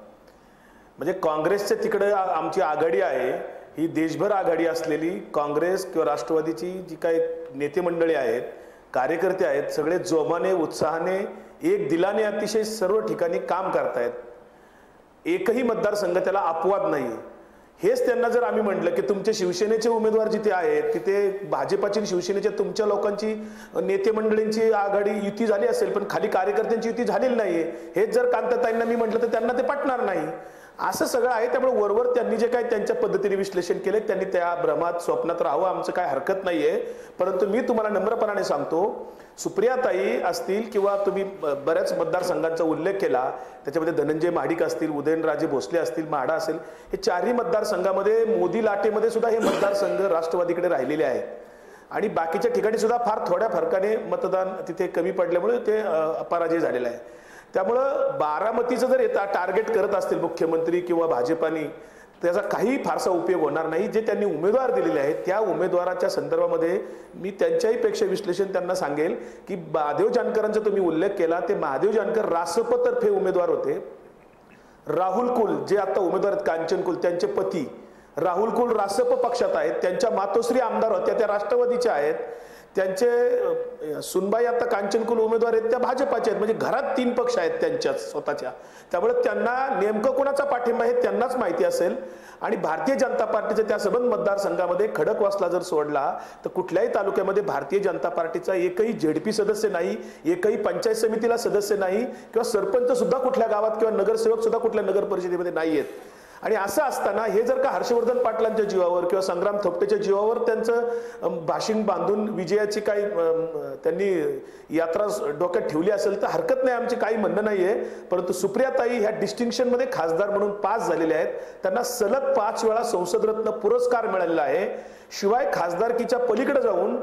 म्हणजे काँग्रेसच्या तिकडे आमची आघाडी आहे, ही देशभर आघाडी असलेली काँग्रेस किंवा राष्ट्रवादीची जी काही नेते मंडळी आहेत, कार्यकर्ते आहेत, सगळे जोमाने उत्साहाने एक दिलाने अतिशय सर्व ठिकाणी काम करतायत. एकही मतदारसंघ त्याला अपवाद नाही. हेच त्यांना जर आम्ही म्हटलं की तुमचे शिवसेनेचे उमेदवार जिथे आहेत तिथे भाजपाची शिवसेनेच्या तुमच्या लोकांची नेते मंडळींची आघाडी युती झाली असेल पण खाली कार्यकर्त्यांची युती झालेली नाहीये, हेच जर कांताताईंना मी म्हटलं तर त्यांना ते पटणार नाही. असं सगळं आहे. त्यामुळे वरवर त्यांनी जे काही त्यांच्या पद्धतीने विश्लेषण केले त्यांनी त्या भ्रमात स्वप्नात राहावं, आमचं काय हरकत नाहीये. परंतु मी तुम्हाला नम्रपणाने सांगतो, सुप्रियाताई असतील किंवा तुम्ही बऱ्याच मतदारसंघांचा उल्लेख केला, त्याच्यामध्ये धनंजय महाडिक असतील, उदयनराजे भोसले असतील, म्हाडा असेल, हे 4ही मतदारसंघामध्ये मोदी लाटेमध्ये सुद्धा हे मतदारसंघ राष्ट्रवादीकडे राहिलेले आहेत. आणि बाकीच्या ठिकाणी सुद्धा फार थोड्या फरकाने मतदान तिथे कमी पडल्यामुळे ते पराजय झालेला आहे. त्यामुळं बारामतीचं जर टार्गेट करत असतील मुख्यमंत्री किंवा भाजपानी, त्याचा काही फारसा उपयोग होणार नाही. जे त्यांनी उमेदवार दिलेले आहेत त्या उमेदवाराच्या संदर्भामध्ये मी त्यांच्याही पेक्षा विश्लेषण त्यांना सांगेल की महादेव जानकरांचा तुम्ही उल्लेख केला, ते महादेव जानकर रासपतर्फे उमेदवार होते. राहुल कुल जे आता उमेदवार आहेत, कांचन कुल त्यांचे पती राहुल कुल रासप पक्षात आहेत, त्यांच्या मातोश्री आमदार होत्या त्या राष्ट्रवादीच्या आहेत. त्यांचे सुनबाई आता कांचनकुल उमेदवार आहेत त्या भाजपाचे आहेत, म्हणजे घरात 3 पक्ष आहेत त्यांच्याच स्वतःच्या, त्यामुळे त्यांना नेमकं कोणाचा पाठिंबा हे त्यांनाच माहिती असेल. आणि भारतीय जनता पार्टीच्या त्या सबंध मतदारसंघामध्ये खडकवासला जर सोडला तर कुठल्याही तालुक्यामध्ये भारतीय जनता पार्टीचा एकही झेडपी सदस्य नाही, एकही पंचायत समितीला सदस्य नाही, किंवा सरपंच सुद्धा कुठल्या गावात किंवा नगरसेवक सुद्धा कुठल्या नगर परिषदेमध्ये नाही आहेत. आणि असं असताना हे जर का हर्षवर्धन पाटलांच्या जीवावर किंवा संग्राम थोपटेच्या जीवावर त्यांचं भाशिंग बांधून विजयाची काही त्यांनी यात्रा डोक्यात ठेवली असेल तर हरकत नाही, आमची काही म्हणणं नाहीये. परंतु सुप्रियाताई ह्या डिस्टिंक्शनमध्ये खासदार म्हणून पास झालेल्या आहेत, त्यांना सलग 5 वेळा संसदरत्न पुरस्कार मिळालेला आहे. शिवाय खासदारकीच्या पलीकडे जाऊन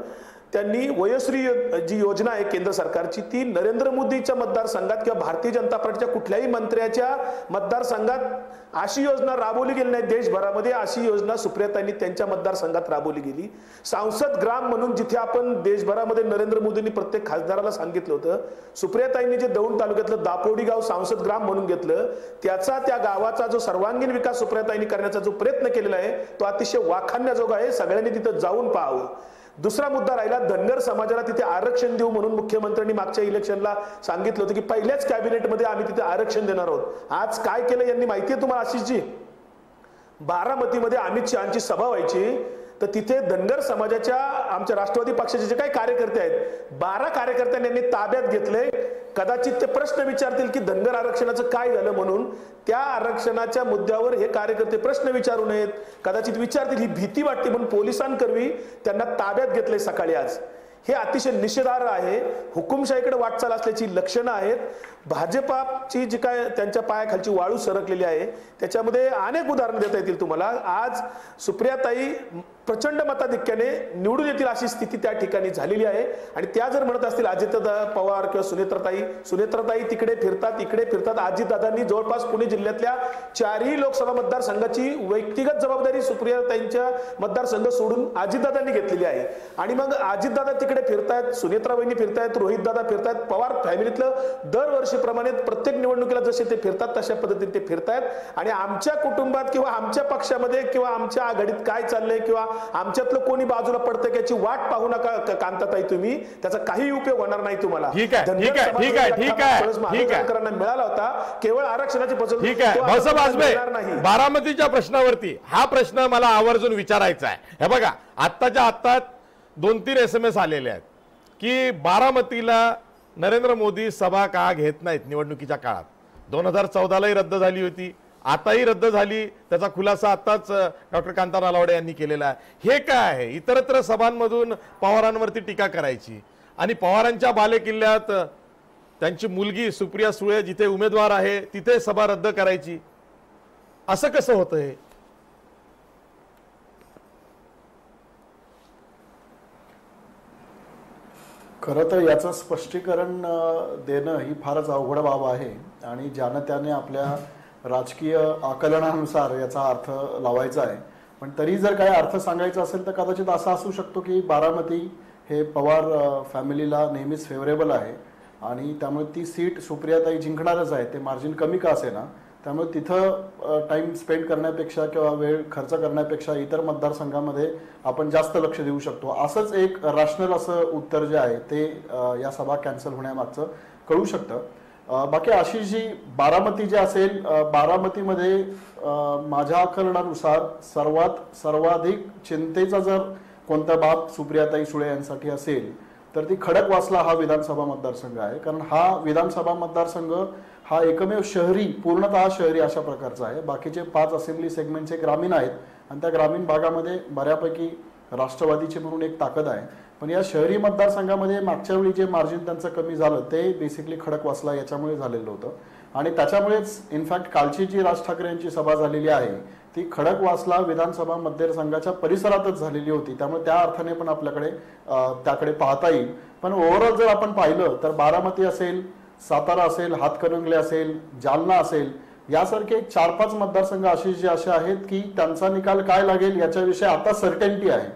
त्यांनी वयोश्री जी योजना आहे केंद्र सरकारची ती नरेंद्र मोदीच्या मतदारसंघात किंवा भारतीय जनता पार्टीच्या कुठल्याही मंत्र्याच्या मतदारसंघात अशी योजना राबवली गेली नाही देशभरामध्ये, अशी योजना सुप्रियाताईंनी त्यांच्या मतदारसंघात राबवली गेली. सांसद ग्राम म्हणून जिथे आपण देशभरामध्ये नरेंद्र मोदींनी प्रत्येक खासदाराला सांगितलं होतं, सुप्रियाताईंनी जे दौंड तालुक्यातलं दापोडी गाव सांसद ग्राम म्हणून घेतलं, त्याचा त्या गावाचा जो सर्वांगीण विकास सुप्रियाताईंनी करण्याचा जो प्रयत्न केलेला आहे तो अतिशय वाखाणण्याजोगा आहे. सगळ्यांनी तिथं जाऊन पाहावं. दुसरा मुद्दा राहिला धनगर समाजाला तिथे आरक्षण देऊ म्हणून मुख्यमंत्र्यांनी मागच्या इलेक्शनला सांगितलं होतं की पहिल्याच कॅबिनेटमध्ये आम्ही तिथे आरक्षण देणार आहोत. आज काय केलं यांनी माहिती आहे तुम्हाला आशिषजी? बारामतीमध्ये अमित शहांची सभा व्हायची तर तिथे धनगर समाजाच्या आमच्या राष्ट्रवादी पक्षाचे जे काही कार्यकर्ते आहेत 12 कार्यकर्त्यांनी यांनी ताब्यात घेतले. कदाचित ते प्रश्न विचारतील की धनगर आरक्षणाचं काय झालं म्हणून, त्या आरक्षणाच्या मुद्द्यावर हे कार्यकर्ते प्रश्न विचारू नयेत, कदाचित विचारतील ही भीती वाटते म्हणून पोलिसांकरवी त्यांना ताब्यात घेतले सकाळी. आज हे अतिशय निषेधार्ह आहे. हुकुमशाहीकडे वाटचाल असल्याची लक्षणं आहेत. भाजपाची जी काय त्यांच्या पायाखालची वाळू सरकलेली आहे त्याच्यामध्ये अनेक उदाहरणं देता येतील तुम्हाला. आज सुप्रियाताई प्रचंड मताधिक्याने निवडून येतील अशी स्थिती त्या ठिकाणी झालेली आहे. आणि त्या जर म्हणत असतील अजितदादा पवार किंवा सुनेत्राताई तिकडे फिरतात इकडे फिरतात, अजितदादांनी जवळपास पुणे जिल्ह्यातल्या 4ही लोकसभा मतदारसंघाची व्यक्तिगत जबाबदारी सुप्रियाताईंच्या मतदारसंघ सोडून अजितदादांनी घेतलेली आहे. आणि मग अजितदादा तिकडे फिरतायत, सुनेत्राबाईंनी फिरतायत, रोहितदादा फिरतायत, पवार फॅमिलीतलं दरवर्षीप्रमाणे प्रत्येक निवडणुकीला जसे ते फिरतात तशा पद्धतीने ते फिरतायत. आणि आमच्या कुटुंबात किंवा आमच्या पक्षामध्ये किंवा आमच्या आघाडीत काय चाललंय किंवा आमच्यातलं कोणी बाजूला पडतंय याची वाट पाहू नका कांताताई तुम्ही, त्याचा काही उपयोग होणार नाही तुम्हाला. मिळाला होता केवळ आरक्षणाची नाही. बारामतीच्या प्रश्नावरती हा प्रश्न मला आवर्जून विचारायचा आहे. हे बघा आत्ताच्या आत्ता 2-3 SMS आलेले आहेत की बारामतीला नरेंद्र मोदी सभा का घेत नाहीत निवडणुकीच्या काळात. 2014लाही रद्द झाली होती, आताही रद्द झाली. त्याचा खुलासा आताच डॉक्टर कांता नालावडे यांनी केलेला आहे. हे काय आहे? इतरत्र सभांमधून पवारांवरती टीका करायची आणि पवारांच्या बालेकिल्ल्यात त्यांची मुलगी सुप्रिया सुळे जिथे उमेदवार आहे तिथे सभा रद्द करायची. असं कसं होतं हे? खरं तर याचं स्पष्टीकरण देणं ही फारच अवघड बाब आहे आणि ज्यानं त्याने आपल्या राजकीय आकलनानुसार याचा अर्थ लावायचा आहे. पण तरी जर काही अर्थ सांगायचा असेल तर कदाचित असा असू शकतो की बारामती हे पवार फॅमिलीला नेहमीच फेवरेबल आहे आणि त्यामुळे ती सीट सुप्रियाताई जिंकणारच आहे. ते मार्जिन कमी का असेना, त्यामुळे तिथं टाइम स्पेंड करण्यापेक्षा किंवा वेळ खर्च करण्यापेक्षा इतर मतदारसंघामध्ये आपण जास्त लक्ष देऊ शकतो. असंच एक रॅशनल असं उत्तर जे आहे ते या सभा कॅन्सल होण्यामागचं कळू शकतं. बाकी आशिषजी, बारामती जे असेल, बारामतीमध्ये माझ्या आकलनानुसार सर्वाधिक चिंतेचा जर कोणता बाब सुप्रियाताई सुळे यांसाठी असेल तर ती खडकवासला हा विधानसभा मतदारसंघ आहे. कारण हा विधानसभा मतदारसंघ हा एकमेव शहरी, पूर्णतः शहरी अशा प्रकारचा आहे. बाकीचे 5 असेंब्ली सेगमेंटचे ग्रामीण आहेत आणि त्या ग्रामीण भागामध्ये बऱ्यापैकी राष्ट्रवादीची म्हणून एक ताकद आहे. पण या शहरी मतदारसंघामध्ये मागच्या वेळी जे मार्जिन त्यांचं कमी झालं ते बेसिकली खडकवासला याच्यामुळे झालेलं होतं आणि त्याच्यामुळेच इनफॅक्ट कालची जी राज ठाकरे यांची सभा झालेली आहे ती खडकवासला विधानसभा मतदारसंघाच्या परिसरातच झालेली होती. त्यामुळे त्या अर्थाने पण आपल्याकडे त्याकडे पाहता येईल. पण ओव्हरऑल जर आपण पाहिलं तर बारामती असेल, सातारा असेल, हातकणंगले असेल, जालना असेल, यासारखे 4-5 मतदारसंघ असे आहेत की त्यांचा निकाल काय लागेल याच्याविषयी आता सर्टेनिटी आहे.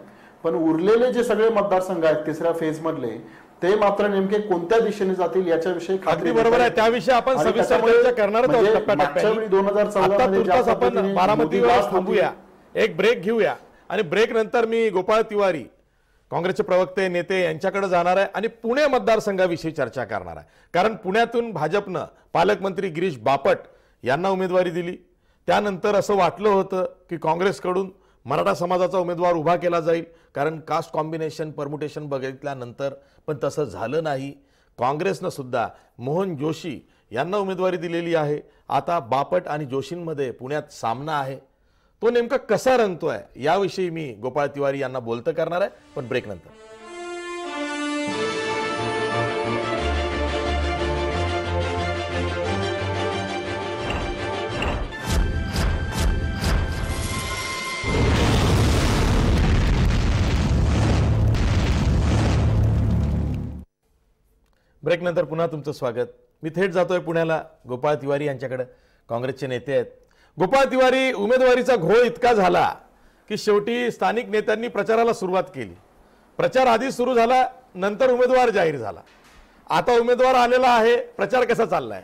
पण उरलेले जे सगळे मतदारसंघ आहेत तिसऱ्या फेज मधले ते मात्र नेमके कोणत्या दिशेने जातील याच्याविषयी खात्री बरोबर आहे. त्याविषयी आपण सविस्तर चर्चा करणार आहोत. 2014 मध्ये बारामतीवर थांबूया, एक ब्रेक घेऊया आणि ब्रेक नंतर मी गोपाळ तिवारी काँग्रेसचे प्रवक्ते नेते यांच्याकडे जाणार आहे आणि पुणे मतदारसंघाविषयी चर्चा करणार आहे. कारण पुण्यातून भाजपनं पालकमंत्री गिरीश बापट यांना उमेदवारी दिली. त्यानंतर असं वाटलं होतं की काँग्रेसकडून मराठा समाजाचा उमेदवार उभा केला जाईल, कारण कास्ट कॉम्बिनेशन परमुटेशन बघितल्यानंतर, पण तसं झालं नाही. काँग्रेसनं सुद्धा मोहन जोशी यांना उमेदवारी दिलेली आहे. आता बापट आणि जोशींमध्ये पुण्यात सामना आहे. तो नेमका कसा रंगतोय याविषयी मी गोपाळ तिवारी यांना बोलतं करणार आहे, पण ब्रेक नंतर. ब्रेक नंतर पुन्हा तुमचं स्वागत. मी थेट जातोय पुण्याला गोपाळ तिवारी यांच्याकडे. काँग्रेसचे नेते आहेत. गोपाळ तिवारी, उमेदवारीचा घोळ इतका झाला की शेवटी स्थानिक नेत्यांनी प्रचाराला सुरुवात केली. प्रचार आधी सुरू झाला, नंतर उमेदवार जाहीर झाला. आता उमेदवार आलेला आहे, प्रचार कसा चाललाय?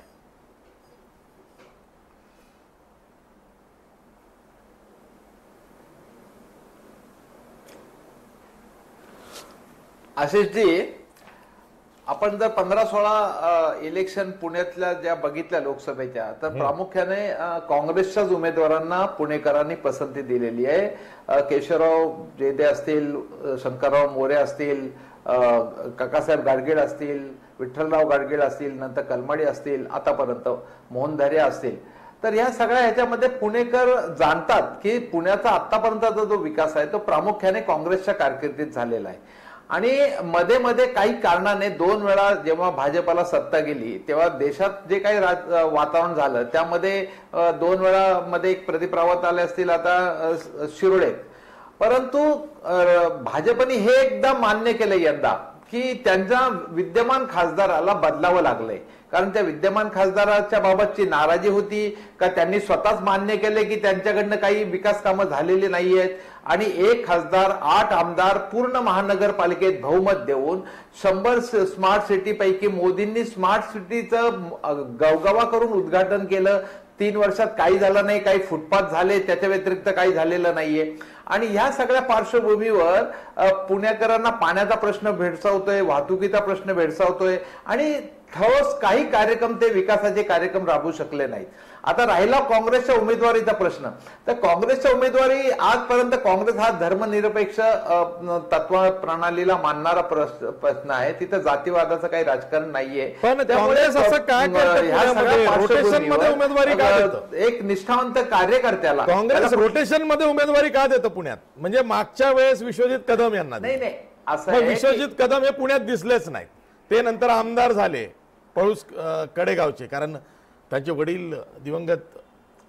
आशिषजी, आपण जर 15-16 इलेक्शन पुण्यातल्या ज्या बघितल्या लोकसभेच्या, तर प्रामुख्याने काँग्रेसच्याच उमेदवारांना पुणेकरांनी पसंती दिलेली आहे. केशवराव जेदे असतील, शंकरराव मोरे असतील, काकासाहेब गाडगीळ असतील, विठ्ठलराव गाडगीळ असतील, नंतर कलमाडी असतील, आतापर्यंत मोहन धारिया असतील. तर या सगळ्या ह्याच्यामध्ये पुणेकर जाणतात की पुण्याचा आतापर्यंतचा जो विकास आहे तो प्रामुख्याने काँग्रेसच्या कारकिर्दीत झालेला आहे. आणि मध्ये मध्ये काही कारणाने 2 वेळा जेव्हा भाजपला सत्ता गेली तेव्हा देशात जे काही वातावरण झालं त्यामध्ये 2 वेळा मध्ये एक प्रदीप रावत आले असतील, आता शिरोडे. परंतु भाजपने हे एकदा मान्य केलं यंदा की त्यांच्या विद्यमान खासदाराला बदलावं लागलंय. कारण त्या विद्यमान खासदाराच्या बाबतची नाराजी होती का त्यांनी स्वतःच मान्य केले की त्यांच्याकडनं काही विकास कामं झालेली नाहीयेत. आणि 1 खासदार 8 आमदार पूर्ण महानगरपालिकेत बहुमत देऊन 100 स्मार्ट सिटी पैकी मोदींनी स्मार्ट सिटीचं गवगवा करून उद्घाटन केलं. 3 वर्षात काही झालं नाही, काही फुटपाथ झाले, त्याच्या व्यतिरिक्त काही झालेलं नाहीये. आणि ह्या सगळ्या पार्श्वभूमीवर पुणेकरांना पाण्याचा प्रश्न भेडसावतोय, वाहतुकीचा प्रश्न भेडसावतोय आणि ठोस काही कार्यक्रम, ते विकासाचे कार्यक्रम राबवू शकले नाहीत. आता राहिला काँग्रेसच्या उमेदवारीचा प्रश्न. तर काँग्रेसच्या उमेदवारी आजपर्यंत काँग्रेस हा धर्मनिरपेक्ष तत्व प्रणालीला मानणारा प्रश्न आहे. तिथं जातीवादाचं काही राजकारण नाहीये. पण काँग्रेस असं काय उमेदवारी का देतं? एक निष्ठावंत कार्यकर्त्याला काँग्रेस रोटेशन मध्ये उमेदवारी का देतं पुण्यात? म्हणजे मागच्या वेळेस विश्वजित कदम यांना नाही असं विश्वजित कदम हे पुण्यात दिसलेच नाहीत. ते नंतर आमदार झाले पळूस कडेगावचे, कारण त्यांचे वडील दिवंगत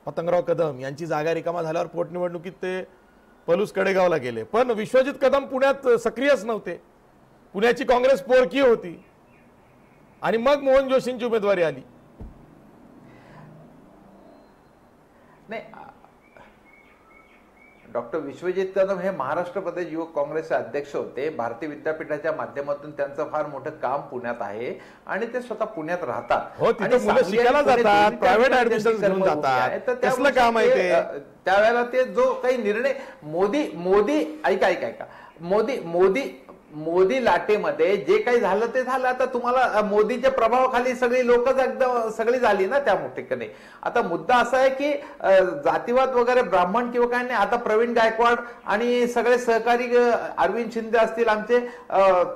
पतंगराव कदम यांची जागा रिकामा झाल्यावर पोटनिवडणुकीत ते पळूस कडेगावला गेले. पण विश्वजित कदम पुण्यात सक्रियच नव्हते. पुण्याची काँग्रेस पोरकी होती आणि मग मोहन जोशींची उमेदवारी आली. नाही, डॉक्टर विश्वजित कदम हे महाराष्ट्र प्रदेश युवक काँग्रेसचे अध्यक्ष होते. भारतीय विद्यापीठाच्या माध्यमातून त्यांचं फार मोठं काम पुण्यात आहे आणि ते स्वतः पुण्यात राहतात. हो, तिथे मुलं शिकायला जातात, प्रायव्हेट ऍडमिशन घेऊन जातात. कसलं काम आहे ते? त्यावेळेला ते जो काही निर्णय मोदी ऐका मोदी लाटेमध्ये जे काही झालं ते झालं. आता तुम्हाला मोदीच्या प्रभावाखाली सगळी लोक एकदम सगळी झाली ना त्या ठिकाणी. आता मुद्दा असा आहे की जातीवाद वगैरे ब्राह्मण किंवा काय नाही. आता प्रवीण गायकवाड आणि सगळे सहकारी अरविंद शिंदे असतील, आमचे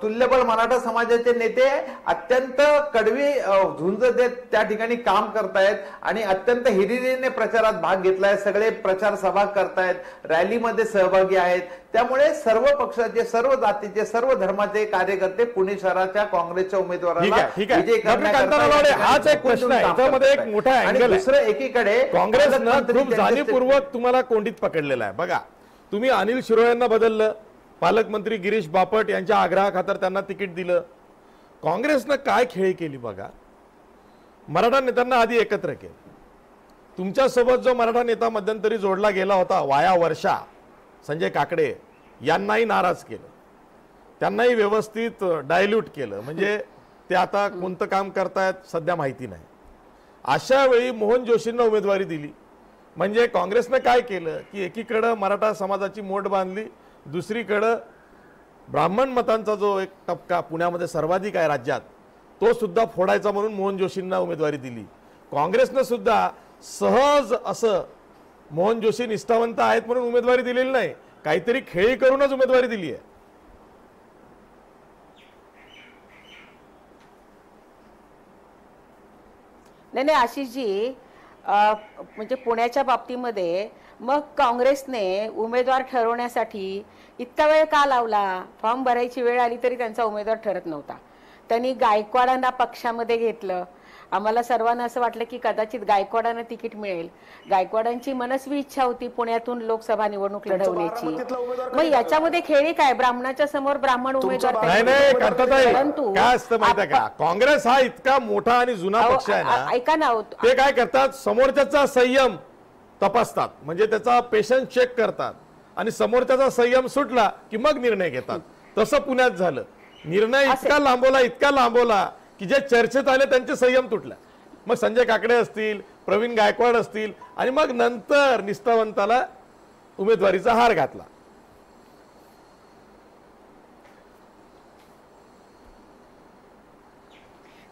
तुल्यबळ मराठा समाजाचे नेते अत्यंत कडवी झुंज देत त्या ठिकाणी काम करतायत आणि अत्यंत हिरिरीने प्रचारात भाग घेतलाय. सगळे प्रचार सभा करतायत, रॅलीमध्ये सहभागी आहेत. त्यामुळे सर्व पक्षाचे, सर्व जातीचे, सर्व धर्माचे कार्यकर्ते पुणे शहराच्या काँग्रेसच्या उमेदवाराला विजय करण्याकरता हाच एक प्रश्न आहे. त्यामध्ये एक मोठा अँगल आहे. दुसरं एकीकडे काँग्रेसनं खूप जाणीवपूर्वक तुम्हाला कोंडीत पकडलेला आहे. बघा, तुम्ही अनिल शिरोळे यांना बदललं, पालकमंत्री गिरीश बापट यांच्या आग्रहाखातर त्यांना तिकीट दिलं. काँग्रेसनं काय खेळी केली बघा. मराठा नेत्यांना आधी एकत्र केलं. तुमच्यासोबत जो मराठा नेता मध्यंतरी जोडला गेला होता वाया वर्षा, संजय काकडे, यांनाही नाराज केलं, त्यांनाही व्यवस्थित डायल्यूट केलं. म्हणजे ते आता कोणतं काम करतायत सध्या माहिती नाही. अशा वेळी मोहन जोशींना उमेदवारी दिली. म्हणजे काँग्रेसनं काय केलं की एकीकडं मराठा समाजाची मोठ बांधली, दुसरीकडं ब्राह्मण मतांचा जो एक टपका पुण्यामध्ये सर्वाधिक आहे राज्यात, तो सुद्धा फोडायचा म्हणून मोहन जोशींना उमेदवारी दिली. काँग्रेसनं सुद्धा सहज असं मोहन जोशी निष्ठावंत आहेत म्हणून उमेदवारी दिलेली नाही, काहीतरी खेळी करूनच उमेदवारी दिली आहे. नाही आशिषजी, म्हणजे पुण्याच्या बाबतीमध्ये मग काँग्रेसने उमेदवार ठरवण्यासाठी इतका वेळ का लावला? फॉर्म भरायची वेळ आली तरी त्यांचा उमेदवार ठरत नव्हता. त्यांनी गायकवाडांना पक्षामध्ये घेतलं. आम्हाला सर्वांना असं वाटलं की कदाचित गायकवाडांना तिकीट मिळेल. गायकवाडांची मनस्वी इच्छा होती पुण्यातून लोकसभा निवडणूक लढवण्याची. मग याच्यामध्ये खेळी काय? ब्राह्मणाच्या समोर ब्राह्मण उमेदवार. परंतु काय असतं माहिती का, काँग्रेस हा इतका मोठा आणि जुना पक्ष आहे ना, ऐका ना, ते काय करतात, समोरच्याचा संयम तपासतात, म्हणजे त्याचा पेशन्स चेक करतात आणि समोरच्याचा संयम सुटला की मग निर्णय घेतात. तसं पुण्यात झालं. निर्णय इतका लांबवला की जे चर्चेत आले त्यांचे संयम तुटला. मग संजय काकडे असतील, प्रवीण गायकवाड असतील, आणि मग नंतर निष्ठावंताला उमेदवारीचा हार घातला.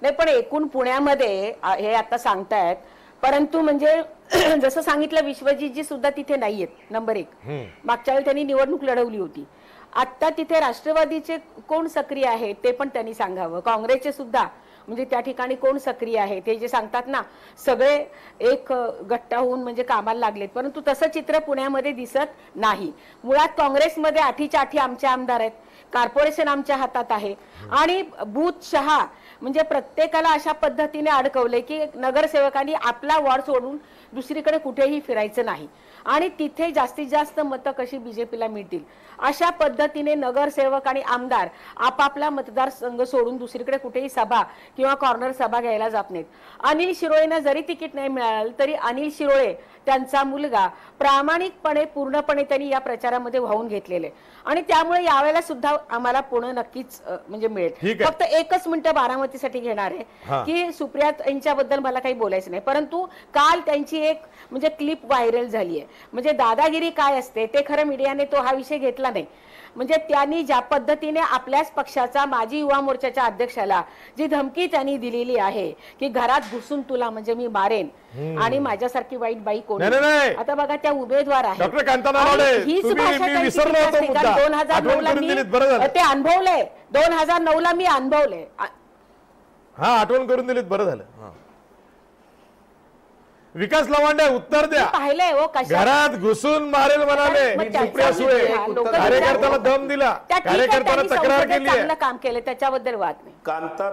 नाही पण एकूण पुण्यामध्ये हे आता सांगतायत, परंतु म्हणजे जसं सांगितलं विश्वजीतजी सुद्धा तिथे नाहीयेत. नंबर 1, मागच्या वेळी त्यांनी निवडणूक लढवली होती. आता तिथे राष्ट्रवादीचे कोण सक्रिय आहे ते पण त्यांनी सांगावं. काँग्रेसचे सुद्धा म्हणजे त्या ठिकाणी कोण सक्रिय आहे ते जे सांगतात ना, सगळे एक गट्टा होऊन म्हणजे कामाला लागलेत, परंतु तसं चित्र पुण्यामध्ये दिसत नाही. मुळात काँग्रेसमध्ये 8च्या 8 आमचे आमदार आहेत, कॉर्पोरेशन आमच्या हातात आहे, आणि बूथ शहा म्हणजे प्रत्येकाला अशा पद्धतीने अडकवले की नगरसेवकांनी आपला वॉर्ड सोडून दुसरीकडे कुठेही फिरायचं नाही, आणि तिथे जास्तीत जास्त मतं कशी बीजेपीला मिळतील अशा पद्धतीने नगरसेवक आणि आमदार आपापला मतदारसंघ सोडून दुसरीकडे कुठेही सभा किंवा कॉर्नर सभा घ्यायला जात नाहीत. अनिल शिरोळेंना जरी तिकीट नाही मिळालं तरी अनिल शिरोळे त्यांचा मुलगा प्रामाणिकपणे पूर्णपणे त्यांनी या प्रचारामध्ये वाहून घेतलेले, आणि त्यामुळे यावेळेला सुद्धा आम्हाला पुणे नक्कीच म्हणजे मिळेल. फक्त 1 मिनिट बारामतीसाठी घेणार आहे की सुप्रिया यांच्याबद्दल मला काही बोलायचं नाही, परंतु काल त्यांची एक म्हणजे क्लिप व्हायरल झाली आहे. म्हणजे दादागिरी काय असते ते खरं मीडियाने तो हा विषय घेतला नाही. म्हणजे त्यांनी ज्या पद्धतीने आपल्याच पक्षाचा माजी युवा मोर्चाच्या अध्यक्षाला जी धमकी त्यांनी दिलेली आहे की घरात घुसून तुला म्हणजे मी मारेन, आणि माझ्यासारखी वाईट बाई कोण. आता बघा त्या उमेदवार आहेत, हीच भाषा 2009ला मी ते अनुभवलंय. 2009ला मी अनुभवलंय. हा, आठवण करून दिलीत, बरं झालं. विकास लवांडे उत्तर द्या. पाहिलंय हो घरात घुसून मारेल म्हणाले सुप्रिया सुळे, कार्यकर्त्याला दम दिला, कार्यकर्त्याला तक्रार केली, चांगलं काम केलं, त्याच्याबद्दल वाद नाही. कांतात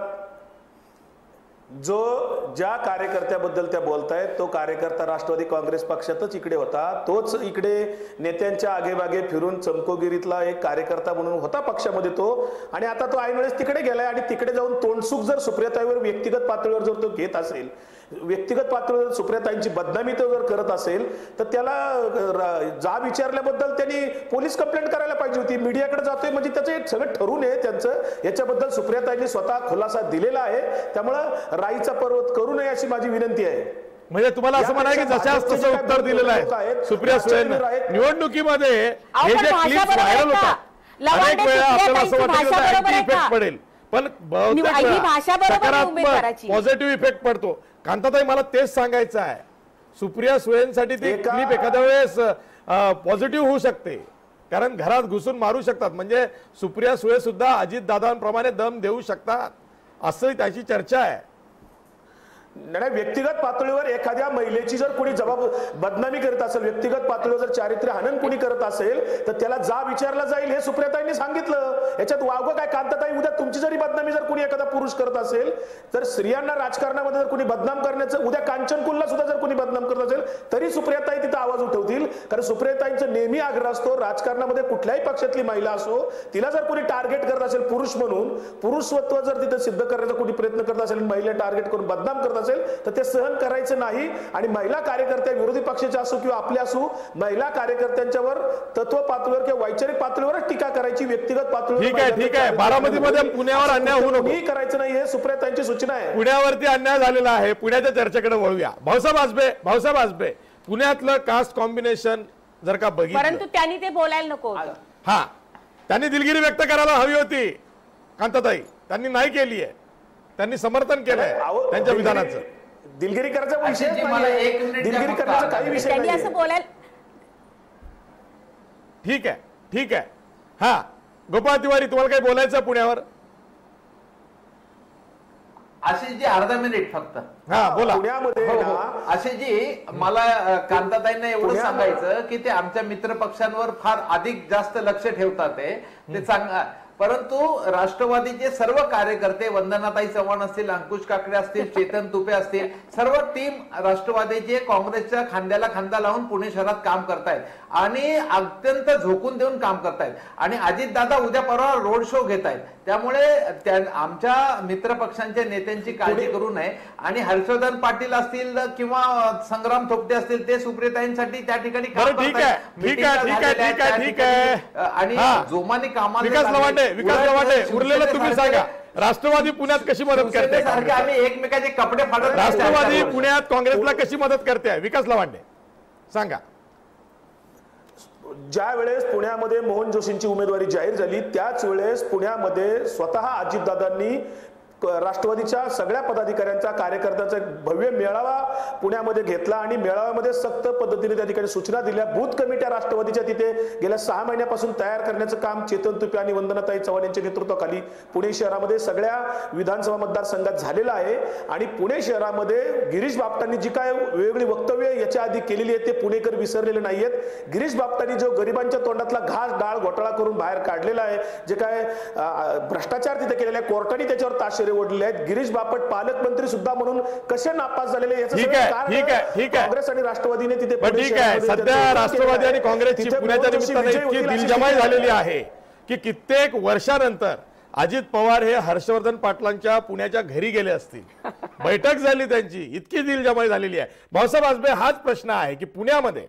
जो ज्या कार्यकर्त्याबद्दल त्या बोलतायत तो कार्यकर्ता राष्ट्रवादी काँग्रेस पक्षातच इकडे होता, तोच इकडे नेत्यांच्या आगेबागे फिरून चमकोगिरीतला एक कार्यकर्ता म्हणून होता पक्षामध्ये तो, आणि आता तो ऐनवेळेस तिकडे गेलाय. आणि तिकडे जाऊन तोंडसुख जर सुप्रियाताईवर व्यक्तिगत पातळीवर जर तो घेत असेल, व्यक्तिगत पातळीवर सुप्रियाताईंची बदनामी तो जर करत असेल, तर त्याला जाब विचारल्याबद्दल त्यांनी पोलीस कंप्लेंट करायला पाहिजे होती. मीडियाकडे जातोय म्हणजे त्याचं एक सगळं ठरून आहे त्यांचं. याच्याबद्दल सुप्रियाताईंनी स्वतः खुलासा दिलेला आहे. त्यामुळं राईचा पर्वत करू नये अशी माझी विनंती आहे. म्हणजे तुम्हाला असं म्हणाय की जशाच तसं उत्तर दिलेलं आहे सुप्रिया सुळेंना. निवडणुकीमध्ये हे जे क्लिप्स व्हायरल होतात, अनेक वेळा आपल्याला असं वाटतं की इफेक्ट पडेल, पण सकारात्मक पॉझिटिव्ह इफेक्ट पडतो. कांताताई, मला तेच सांगायचं आहे, सुप्रिया सुळेंसाठी ती क्लिप एखाद्या वेळेस पॉझिटिव्ह होऊ शकते, कारण घरात घुसून मारू शकतात. म्हणजे सुप्रिया सुळे सुद्धा अजितदादांप्रमाणे दम देऊ शकतात असं त्याची चर्चा आहे. नाही, व्यक्तिगत पातळीवर एखाद्या महिलेची जर कोणी बदनामी करत असेल, व्यक्तिगत पातळीवर जर चारित्र्य हनन कोणी करत असेल, तर त्याला जा विचारला जाईल हे सुप्रियाताईंनी सांगितलं. याच्यात वावगं काय? कांताताई, उद्या तुमची जरी बदनामी जर कोणी एखादा पुरुष करत असेल, तर स्त्रियांना राजकारणामध्ये जर कोणी बदनाम करण्याचं, उद्या कांचन कुलला सुद्धा जर कोणी बदनाम करत असेल तरी सुप्रियाताई तिथं आवाज उठवतील. कारण सुप्रियाताईंचं नेहमी आग्रह असतो, राजकारणामध्ये कुठल्याही पक्षातली महिला असो, तिला जर कोणी टार्गेट करत असेल पुरुष म्हणून, पुरुषत्व जर तिथं सिद्ध करण्याचा कोणी प्रयत्न करत असेल, महिला टार्गेट करून बदनाम करत असेल, तर ते सहन करायचं नाही. आणि महिला कार्यकर्त्या विरोधी पक्षाच्या असो किंवा आपल्या असो, महिला कार्यकर्त्यांच्यावर तत्व पातळीवर किंवा वैचारिक पातळीवरच टीका करायची, व्यक्तिगत पातळीवर ठीक आहे. बारामतीमध्ये पुण्यावर अन्याय होऊ नको, करायचं नाही, हे सुप्रियाताईंची सूचना आहे. पुण्यावरती अन्याय झालेला आहे. पुण्याच्या चर्चेकडे वळूया. भाऊसाहेब आजबे, पुण्यातलं कास्ट कॉम्बिनेशन जर का बघितलं, परंतु त्यांनी ते बोलायला नको. हा, त्यांनी दिलगिरी व्यक्त करायला हवी होती कांताताई, त्यांनी नाही केली आहे. त्यांनी समर्थन केलंय त्यांच्या विधानाचं. दिलगिरी करायचा विषय आशिषजी, मला एक मिनिट द्या दिलगिरी फक्त. करण्याचा काही विषय त्यांनी नाही. असं बोलायला ठीक आहे, ठीक आहे. हा गोपाळ तिवारी, तुम्हाला काही बोलायचं पुण्यावर? आशिषजी अर्धा मिनिट फक्त. हा बोला. पुण्यामध्ये हो, हो. ना, आशिषजी, मला कांताताईंना एवढं पुण्याला- सांगायचं की ते आमच्या मित्र पक्षांवर फार अधिक जास्त लक्ष ठेवतात ते सांगा. परंतु राष्ट्रवादीचे सर्व कार्यकर्ते, वंदनाताई चव्हाण असतील, अंकुश काकडे असतील, चेतन तुपे असतील, सर्व टीम राष्ट्रवादीचे काँग्रेसच्या खांद्याला खांदा लावून पुणे शहरात काम करतायत आणि अत्यंत झोकून देऊन काम करतायत. आणि अजितदादा उद्या परवा रोड शो घेत आहेत. त्यामुळे आमच्या मित्र पक्षांच्या नेत्यांची काळजी करू नये. आणि हर्षवर्धन पाटील असतील किंवा संग्राम थोपटे असतील, ते सुप्रियताईंसाठी त्या ठिकाणी काम बरं, ठीक आहे, करतायत. ठीक आहे, ठीक आहे, ठीक आहे, ठीक आहे. आणि हा. जोमाने कामाला विकास लवांडे, विकास लवांडे, उरलेलं तुम्ही सांगा. राष्ट्रवादी पुण्यात कशी मदत करते? सारखे आम्ही एकमेकाचे कपडे फाडत राष्ट्रवादी पुण्यात काँग्रेसला कशी मदत करते? विकास लवांडे सांगा. ज्या वेळेस पुण्यामध्ये मोहन जोशींची उमेदवारी जाहीर झाली त्याच वेळेस पुण्यामध्ये स्वतः अजितदादांनी राष्ट्रवादीच्या सगळ्या पदाधिकाऱ्यांचा, कार्यकर्त्यांचा भव्य मेळावा पुण्यामध्ये घेतला आणि मेळाव्यामध्ये सक्त पद्धतीने त्या ठिकाणी सूचना दिल्या. बूथ कमिट्या राष्ट्रवादीच्या तिथे गेल्या 6 महिन्यापासून तयार करण्याचं काम चेतन तुपे आणि वंदनाताई चव्हाण यांच्या नेतृत्वाखाली पुणे शहरामध्ये सगळ्या विधानसभा मतदारसंघात झालेला आहे. आणि पुणे शहरामध्ये गिरीश बापटांनी जी काय वेगवेगळी वक्तव्य याच्या आधी केलेली आहेत ते पुणेकर विसरलेले नाहीयेत. गिरीश बापटांनी जो गरिबांच्या तोंडातला घास डाळ घोटाळा करून बाहेर काढलेला आहे, जे काय भ्रष्टाचार तिथे केलेला आहे, कोर्टाने त्याच्यावर ताशेरे ओढलेले आहेत. गिरीश बापट पालकमंत्री सुद्धा म्हणून कसे नापास झालेले काँग्रेस आणि राष्ट्रवादीने तिथे. ठीक आहे, सध्या राष्ट्रवादी आणि काँग्रेसची पुण्याच्या निमित्ताने इतकी दिलजमाई झालेली आहे की कित्येक वर्षानंतर अजित पवार हे हर्षवर्धन पाटलांच्या पुण्याच्या घरी गेले असतील, बैठक झाली त्यांची, इतकी दिलजमाई झालेली आहे. भाऊसाहेब आजबे, हाच प्रश्न आहे की पुण्यामध्ये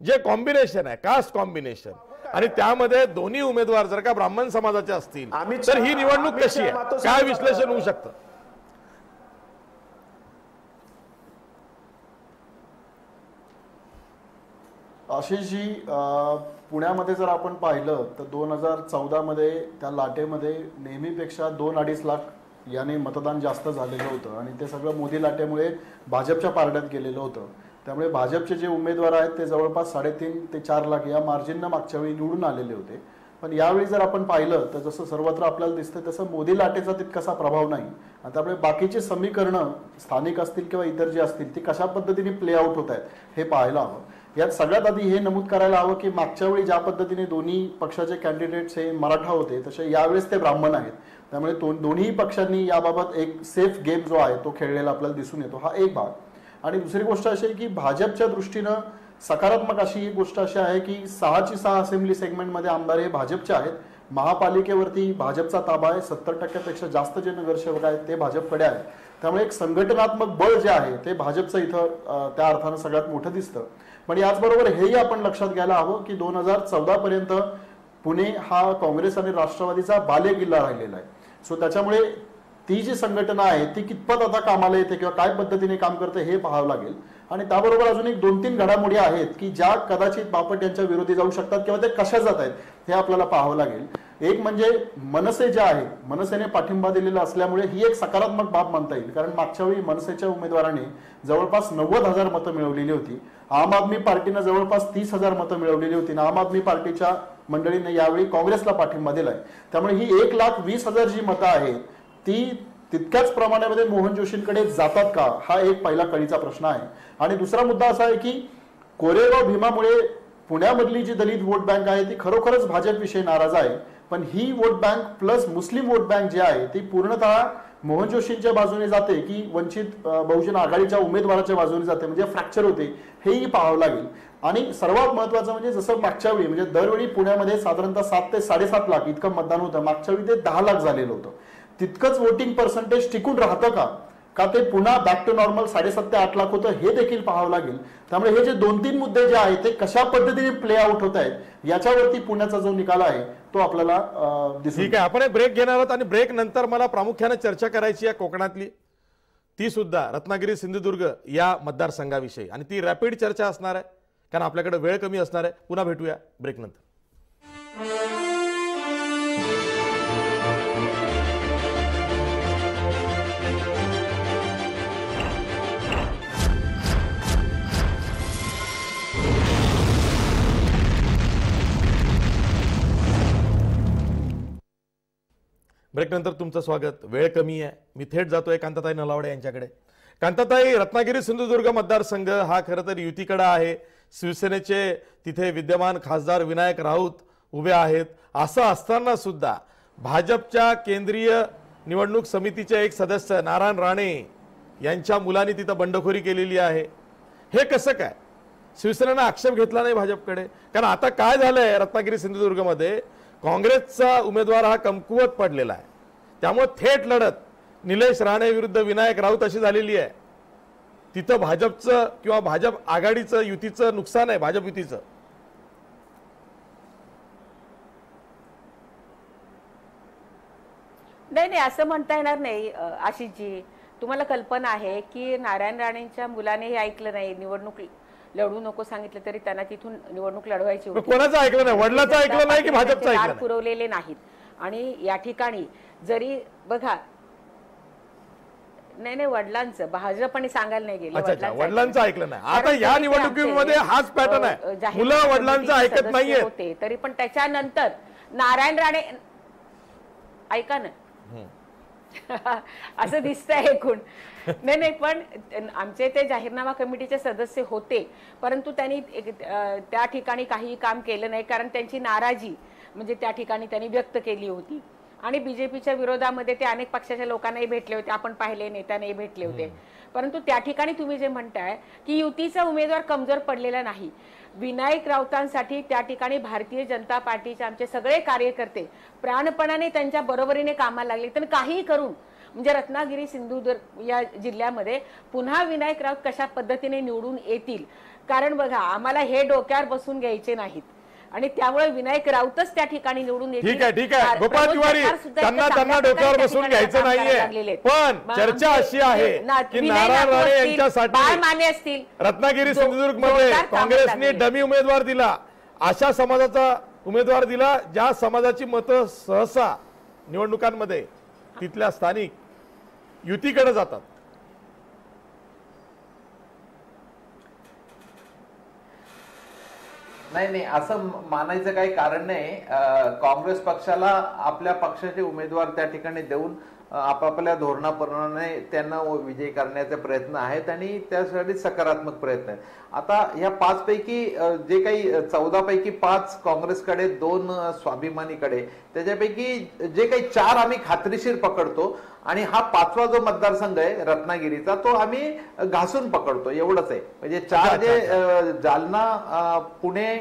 जे कॉम्बिनेशन आहे, कास्ट कॉम्बिनेशन, आणि त्यामध्ये दोन्ही उमेदवार जर का ब्राह्मण समाजाचे असतील तर ही निवडणूक कशी आहे? काय विश्लेषण होऊ शकतं? आशिषजी, पुण्यामध्ये जर आपण पाहिलं तर 2014 मध्ये त्या लाटेमध्ये नेहमीपेक्षा 2-2.5 लाख याने मतदान जास्त झालेलं होतं आणि ते सगळं मोदी लाटेमुळे भाजपच्या पारड्यात गेलेलं होतं. त्यामुळे भाजपचे जे उमेदवार आहेत ते जवळपास 3.5 ते 4 लाख या मार्जिननं मागच्या वेळी निवडून आलेले होते. पण यावेळी जर आपण पाहिलं तर जसं सर्वत्र आपल्याला दिसतं तसं मोदी लाटेचा तितकासा प्रभाव नाही. आणि त्यामुळे बाकीची समीकरणं स्थानिक असतील किंवा इतर जे असतील ती कशा पद्धतीने प्ले आउट होत आहेत हे पाहायला हवं. यात सगळ्यात आधी हे नमूद करायला हवं की मागच्या वेळी ज्या पद्धतीने दोन्ही पक्षाचे कॅन्डिडेट्स हे मराठा होते तसे यावेळेस ते ब्राह्मण आहेत. त्यामुळे दोन्ही पक्षांनी याबाबत एक सेफ गेम जो आहे तो खेळलेला आपल्याला दिसून येतो. हा एक भाग. आणि दुसरी गोष्ट अशी आहे की भाजपच्या दृष्टीनं सकारात्मक अशी एक गोष्ट अशी आहे की 6ची 6 असेंब्ली सेगमेंटमध्ये आमदार हे भाजपचे आहेत. महापालिकेवरती भाजपचा ताबा आहे. 70% जास्त जे नगरसेवक आहेत ते भाजपकडे आहेत. त्यामुळे एक संघटनात्मक बळ जे आहे ते भाजपचं इथं त्या अर्थानं सगळ्यात मोठं दिसतं. पण याचबरोबर हेही आपण लक्षात घ्यायला हवं की 2014 पर्यंत पुणे हा काँग्रेस आणि राष्ट्रवादीचा बालेकिल्ला राहिलेला आहे. सो त्याच्यामुळे ती जी संघटना आहे ती कितपत आता कामाला येते किंवा काय पद्धतीने काम करते हे पाहावं लागेल. आणि त्याबरोबर अजून एक 2-3 घडामोडी आहेत की ज्या कदाचित बापट यांच्या विरोधी जाऊ शकतात किंवा ते कशा जात आहेत हे आपल्याला पाहावं लागेल. एक म्हणजे मनसे जे आहे, मनसेने पाठिंबा दिलेला असल्यामुळे ही एक सकारात्मक बाब मानता येईल. कारण मागच्या वेळी मनसेच्या उमेदवाराने जवळपास 90,000 मतं मिळवलेली होती. आम आदमी पार्टीनं जवळपास 30,000 मतं मिळवलेली होती. आम आदमी पार्टीच्या मंडळीने यावेळी काँग्रेसला पाठिंबा दिलाय. त्यामुळे ही 1,20,000 जी मतं आहेत ती तितक्याच प्रमाणामध्ये मोहन जोशींकडे जातात का, हा एक पहिला कळीचा प्रश्न आहे. आणि दुसरा मुद्दा असा आहे की कोरेगाव भीमामुळे पुण्यामधली जी दलित वोट बँक आहे ती खरोखरच भाजपविषयी नाराज आहे. पण ही वोट बँक प्लस मुस्लिम वोट बँक जी आहे ती पूर्णतः मोहन जोशींच्या बाजूने जाते की वंचित बहुजन आघाडीच्या उमेदवाराच्या बाजूने जाते, म्हणजे फ्रॅक्चर होते, हेही पाहावं लागेल. आणि सर्वात महत्वाचं म्हणजे जसं मागच्या वेळी म्हणजे दरवेळी पुण्यामध्ये साधारणतः 7 ते 7.5 लाख इतकं मतदान होतं. मागच्या वेळी ते 10 लाख झालेलं होतं. तितकंच वोटिंग पर्सेंटेज टिकून राहतं का ते पुन्हा बॅक टू नॉर्मल 7.5 ते 8 लाख होतं हे देखील पाहावं लागेल. त्यामुळे हे जे 2-3 मुद्दे जे आहेत ते कशा पद्धतीने प्ले आउट होत आहेत याच्यावरती पुण्याचा जो निकाल आहे तो आपल्याला दिसेल. ठीक आहे, आपण एक ब्रेक घेणार आहोत आणि ब्रेक नंतर मला प्रामुख्याने चर्चा करायची आहे कोकणातली, ती सुद्धा रत्नागिरी सिंधुदुर्ग या मतदारसंघाविषयी, आणि ती रॅपिड चर्चा असणार आहे कारण आपल्याकडे वेळ कमी असणार आहे. पुन्हा भेटूया ब्रेक नंतर. ब्रेकनंतर तुमचं स्वागत. वेळ कमी आहे, मी थेट जातोय कांताताई नलावडे यांच्याकडे. कांताताई, रत्नागिरी सिंधुदुर्ग मतदारसंघ हा खरं तर युतीकडे आहे. शिवसेनेचे तिथे विद्यमान खासदार विनायक राऊत उभे आहेत. असं असताना सुद्धा भाजपच्या केंद्रीय निवडणूक समितीचे एक सदस्य नारायण राणे यांच्या मुलांनी तिथं बंडखोरी केलेली आहे. हे कसं काय? शिवसेनेनं आक्षेप घेतला नाही भाजपकडे? कारण आता काय झालंय रत्नागिरी सिंधुदुर्गमध्ये, काँग्रेसचा उमेदवार हा कमकुवत पडलेला आहे. त्यामुळे थेट लढत निलेश राणे विरुद्ध विनायक राऊत अशी झालेली आहे. तिथं भाजपचं किंवा भाजप आघाडीचं युतीचं नुकसान आहे, भाजप युतीचं. नाही, असं म्हणता येणार नाही आशिषजी. तुम्हाला कल्पना आहे की नारायण राणेंच्या मुलाने हे ऐकलं नाही, निवडणूक लढू नको सांगितलं तरी त्यांना तिथून निवडणूक लढवायची होती. कोणाचं ऐकलं नाही? वडिलांचं ऐकलं नाही की भाजपचं ऐकलं? पुरवलेले नाहीत. आणि या ठिकाणी जरी बघा, नाही वडिलांचं, भाजपने सांगायला नाही गेले, वडिलांचं ऐकलं नाही. आता या निवडणुकीमध्ये हाच पॅटर्न आहे, मुलं वडिलांचं ऐकत नाहीये होते. तरी पण त्याच्यानंतर नारायण राणे, ऐका ना, असं दिसतंय एकूण. नाही, पण आमचे ते जाहीरनामा कमिटीचे सदस्य होते, परंतु त्यांनी त्या ठिकाणी काही काम केलं नाही. कारण त्यांची नाराजी म्हणजे त्या ठिकाणी त्यांनी व्यक्त केली होती. आणि बीजेपीच्या विरोधामध्ये ते अनेक पक्षाच्या लोकांनाही भेटले होते, आपण पाहिले, नेत्यांनाही भेटले होते. परंतु त्या ठिकाणी तुम्ही जे म्हणताय की युतीचा उमेदवार कमजोर पडलेला नाही, विनायक राऊतांसाठी त्या ठिकाणी भारतीय जनता पार्टीचे आमचे सगळे कार्यकर्ते प्राणपणाने त्यांच्या बरोबरीने कामाला लागले. तर काहीही करून म्हणजे रत्नागिरी सिंधुदुर्ग या जिल्ह्यामध्ये पुन्हा विनायक राऊत कशा पद्धतीने निवडून येतील. कारण बघा, आम्हाला हे डोक्यावर बसून घ्यायचे नाहीत आणि त्यामुळे विनायक राऊतच त्या ठिकाणी निवडून येतील. ठीक आहे गोपाळ तिवारी, त्यांना डोक्यावर बसून घ्यायचं नाहीये. पण चर्चा अशी आहे की नारायण राणे यांच्यासाठी माने असतील रत्नागिरी सिंधुदुर्ग मध्ये काँग्रेसने डमी उमेदवार दिला, अशा समाजाचा उमेदवार दिला ज्या समाजाची मतं सहसा निवडणुकांमध्ये तिथल्या स्थानिक युतीकडे जातात. नाही, असं मानायचं काही कारण नाही. काँग्रेस पक्षाला आपल्या पक्षाचे उमेदवार त्या ठिकाणी देऊन आपापल्या धोरणाप्रमाणे त्यांना विजयी करण्याचे प्रयत्न आहेत आणि त्यासाठी सकारात्मक प्रयत्न आहेत. आता ह्या 5 पैकी जे काही 14 पैकी 5 काँग्रेसकडे, 2 स्वाभिमानीकडे, त्याच्यापैकी जे काही 4 आम्ही खात्रीशीर पकडतो आणि हा 5वा जो मतदारसंघ आहे रत्नागिरीचा, तो आम्ही घासून पकडतो, एवढंच आहे. म्हणजे 4 जे जालना, पुणे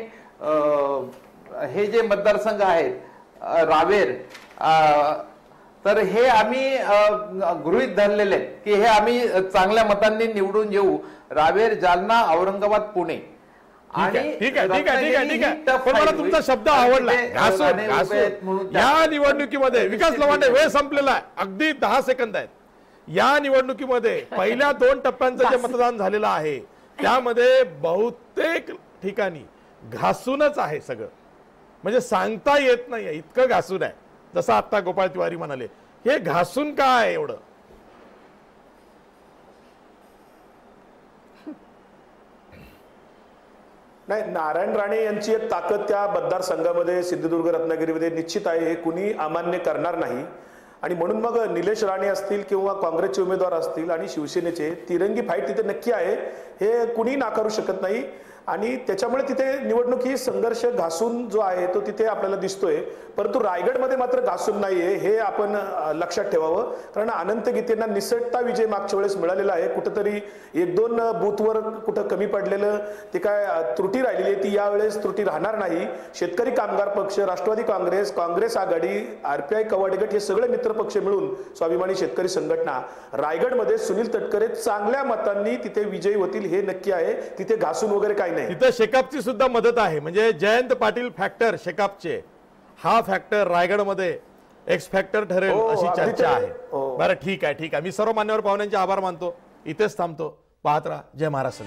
हे जे मतदारसंघ आहेत, रावेर, तर हे आम्ही गृहीत धरलेले आहेत की हे आम्ही चांगल्या मतांनी निवडून येऊ. रावेर, जालना, औरंगाबाद, पुणे. ठीक आहे. पण मला तुमचा शब्द आवडला, या निवडणुकीमध्ये. विकास लवांडे, वेळ संपलेला आहे, अगदी 10 सेकंद आहेत. या निवडणुकीमध्ये पहिल्या 2 टप्प्यांचं जे मतदान झालेलं आहे त्यामध्ये बहुतेक ठिकाणी घासूनच आहे सगळं. म्हणजे सांगता येत नाही इतकं घासून आहे. जसं आता गोपाळ तिवारी म्हणाले, हे घासून काय एवढं? नाही, नारायण राणे यांची एक ताकद त्या मतदारसंघामध्ये, सिंधुदुर्ग रत्नागिरीमध्ये निश्चित आहे, हे कुणी अमान्य करणार नाही. आणि म्हणून मग निलेश राणे असतील किंवा काँग्रेसचे उमेदवार असतील आणि शिवसेनेचे, तिरंगी फाईट तिथे नक्की आहे, हे कुणी नाकारू शकत नाही. आणि त्याच्यामुळे तिथे निवडणूक ही संघर्ष घासून जो आहे तो तिथे आपल्याला दिसतोय. परंतु रायगडमध्ये मात्र घासून नाहीये, हे आपण लक्षात ठेवावं. कारण अनंत गीतेंना निसटता विजय मागच्या वेळेस मिळालेला आहे. कुठंतरी 1-2 बूथवर कुठं कमी पडलेलं ते काय त्रुटी राहिलेली आहे, ती यावेळेस त्रुटी राहणार नाही. शेतकरी कामगार पक्ष, राष्ट्रवादी काँग्रेस, काँग्रेस आघाडी, RPI कवाडी गट हे सगळे मित्र पक्ष मिळून स्वाभिमानी शेतकरी संघटना रायगडमध्ये सुनील तटकरे चांगल्या मतांनी तिथे विजयी होतील, हे नक्की आहे. तिथे घासून वगैरे काही नाही. तिथे शेकापची सुद्धा मदत आहे. म्हणजे जयंत पाटील फॅक्टर शेकापचे, हा फॅक्टर रायगडमध्ये एक्स फॅक्टर ठरेल अशी चर्चा आहे. बरं, ठीक आहे. मी सर्व मान्यवर पाहुण्यांचे आभार मानतो, इथेच थांबतो. पाहत राहा जय महाराष्ट्र.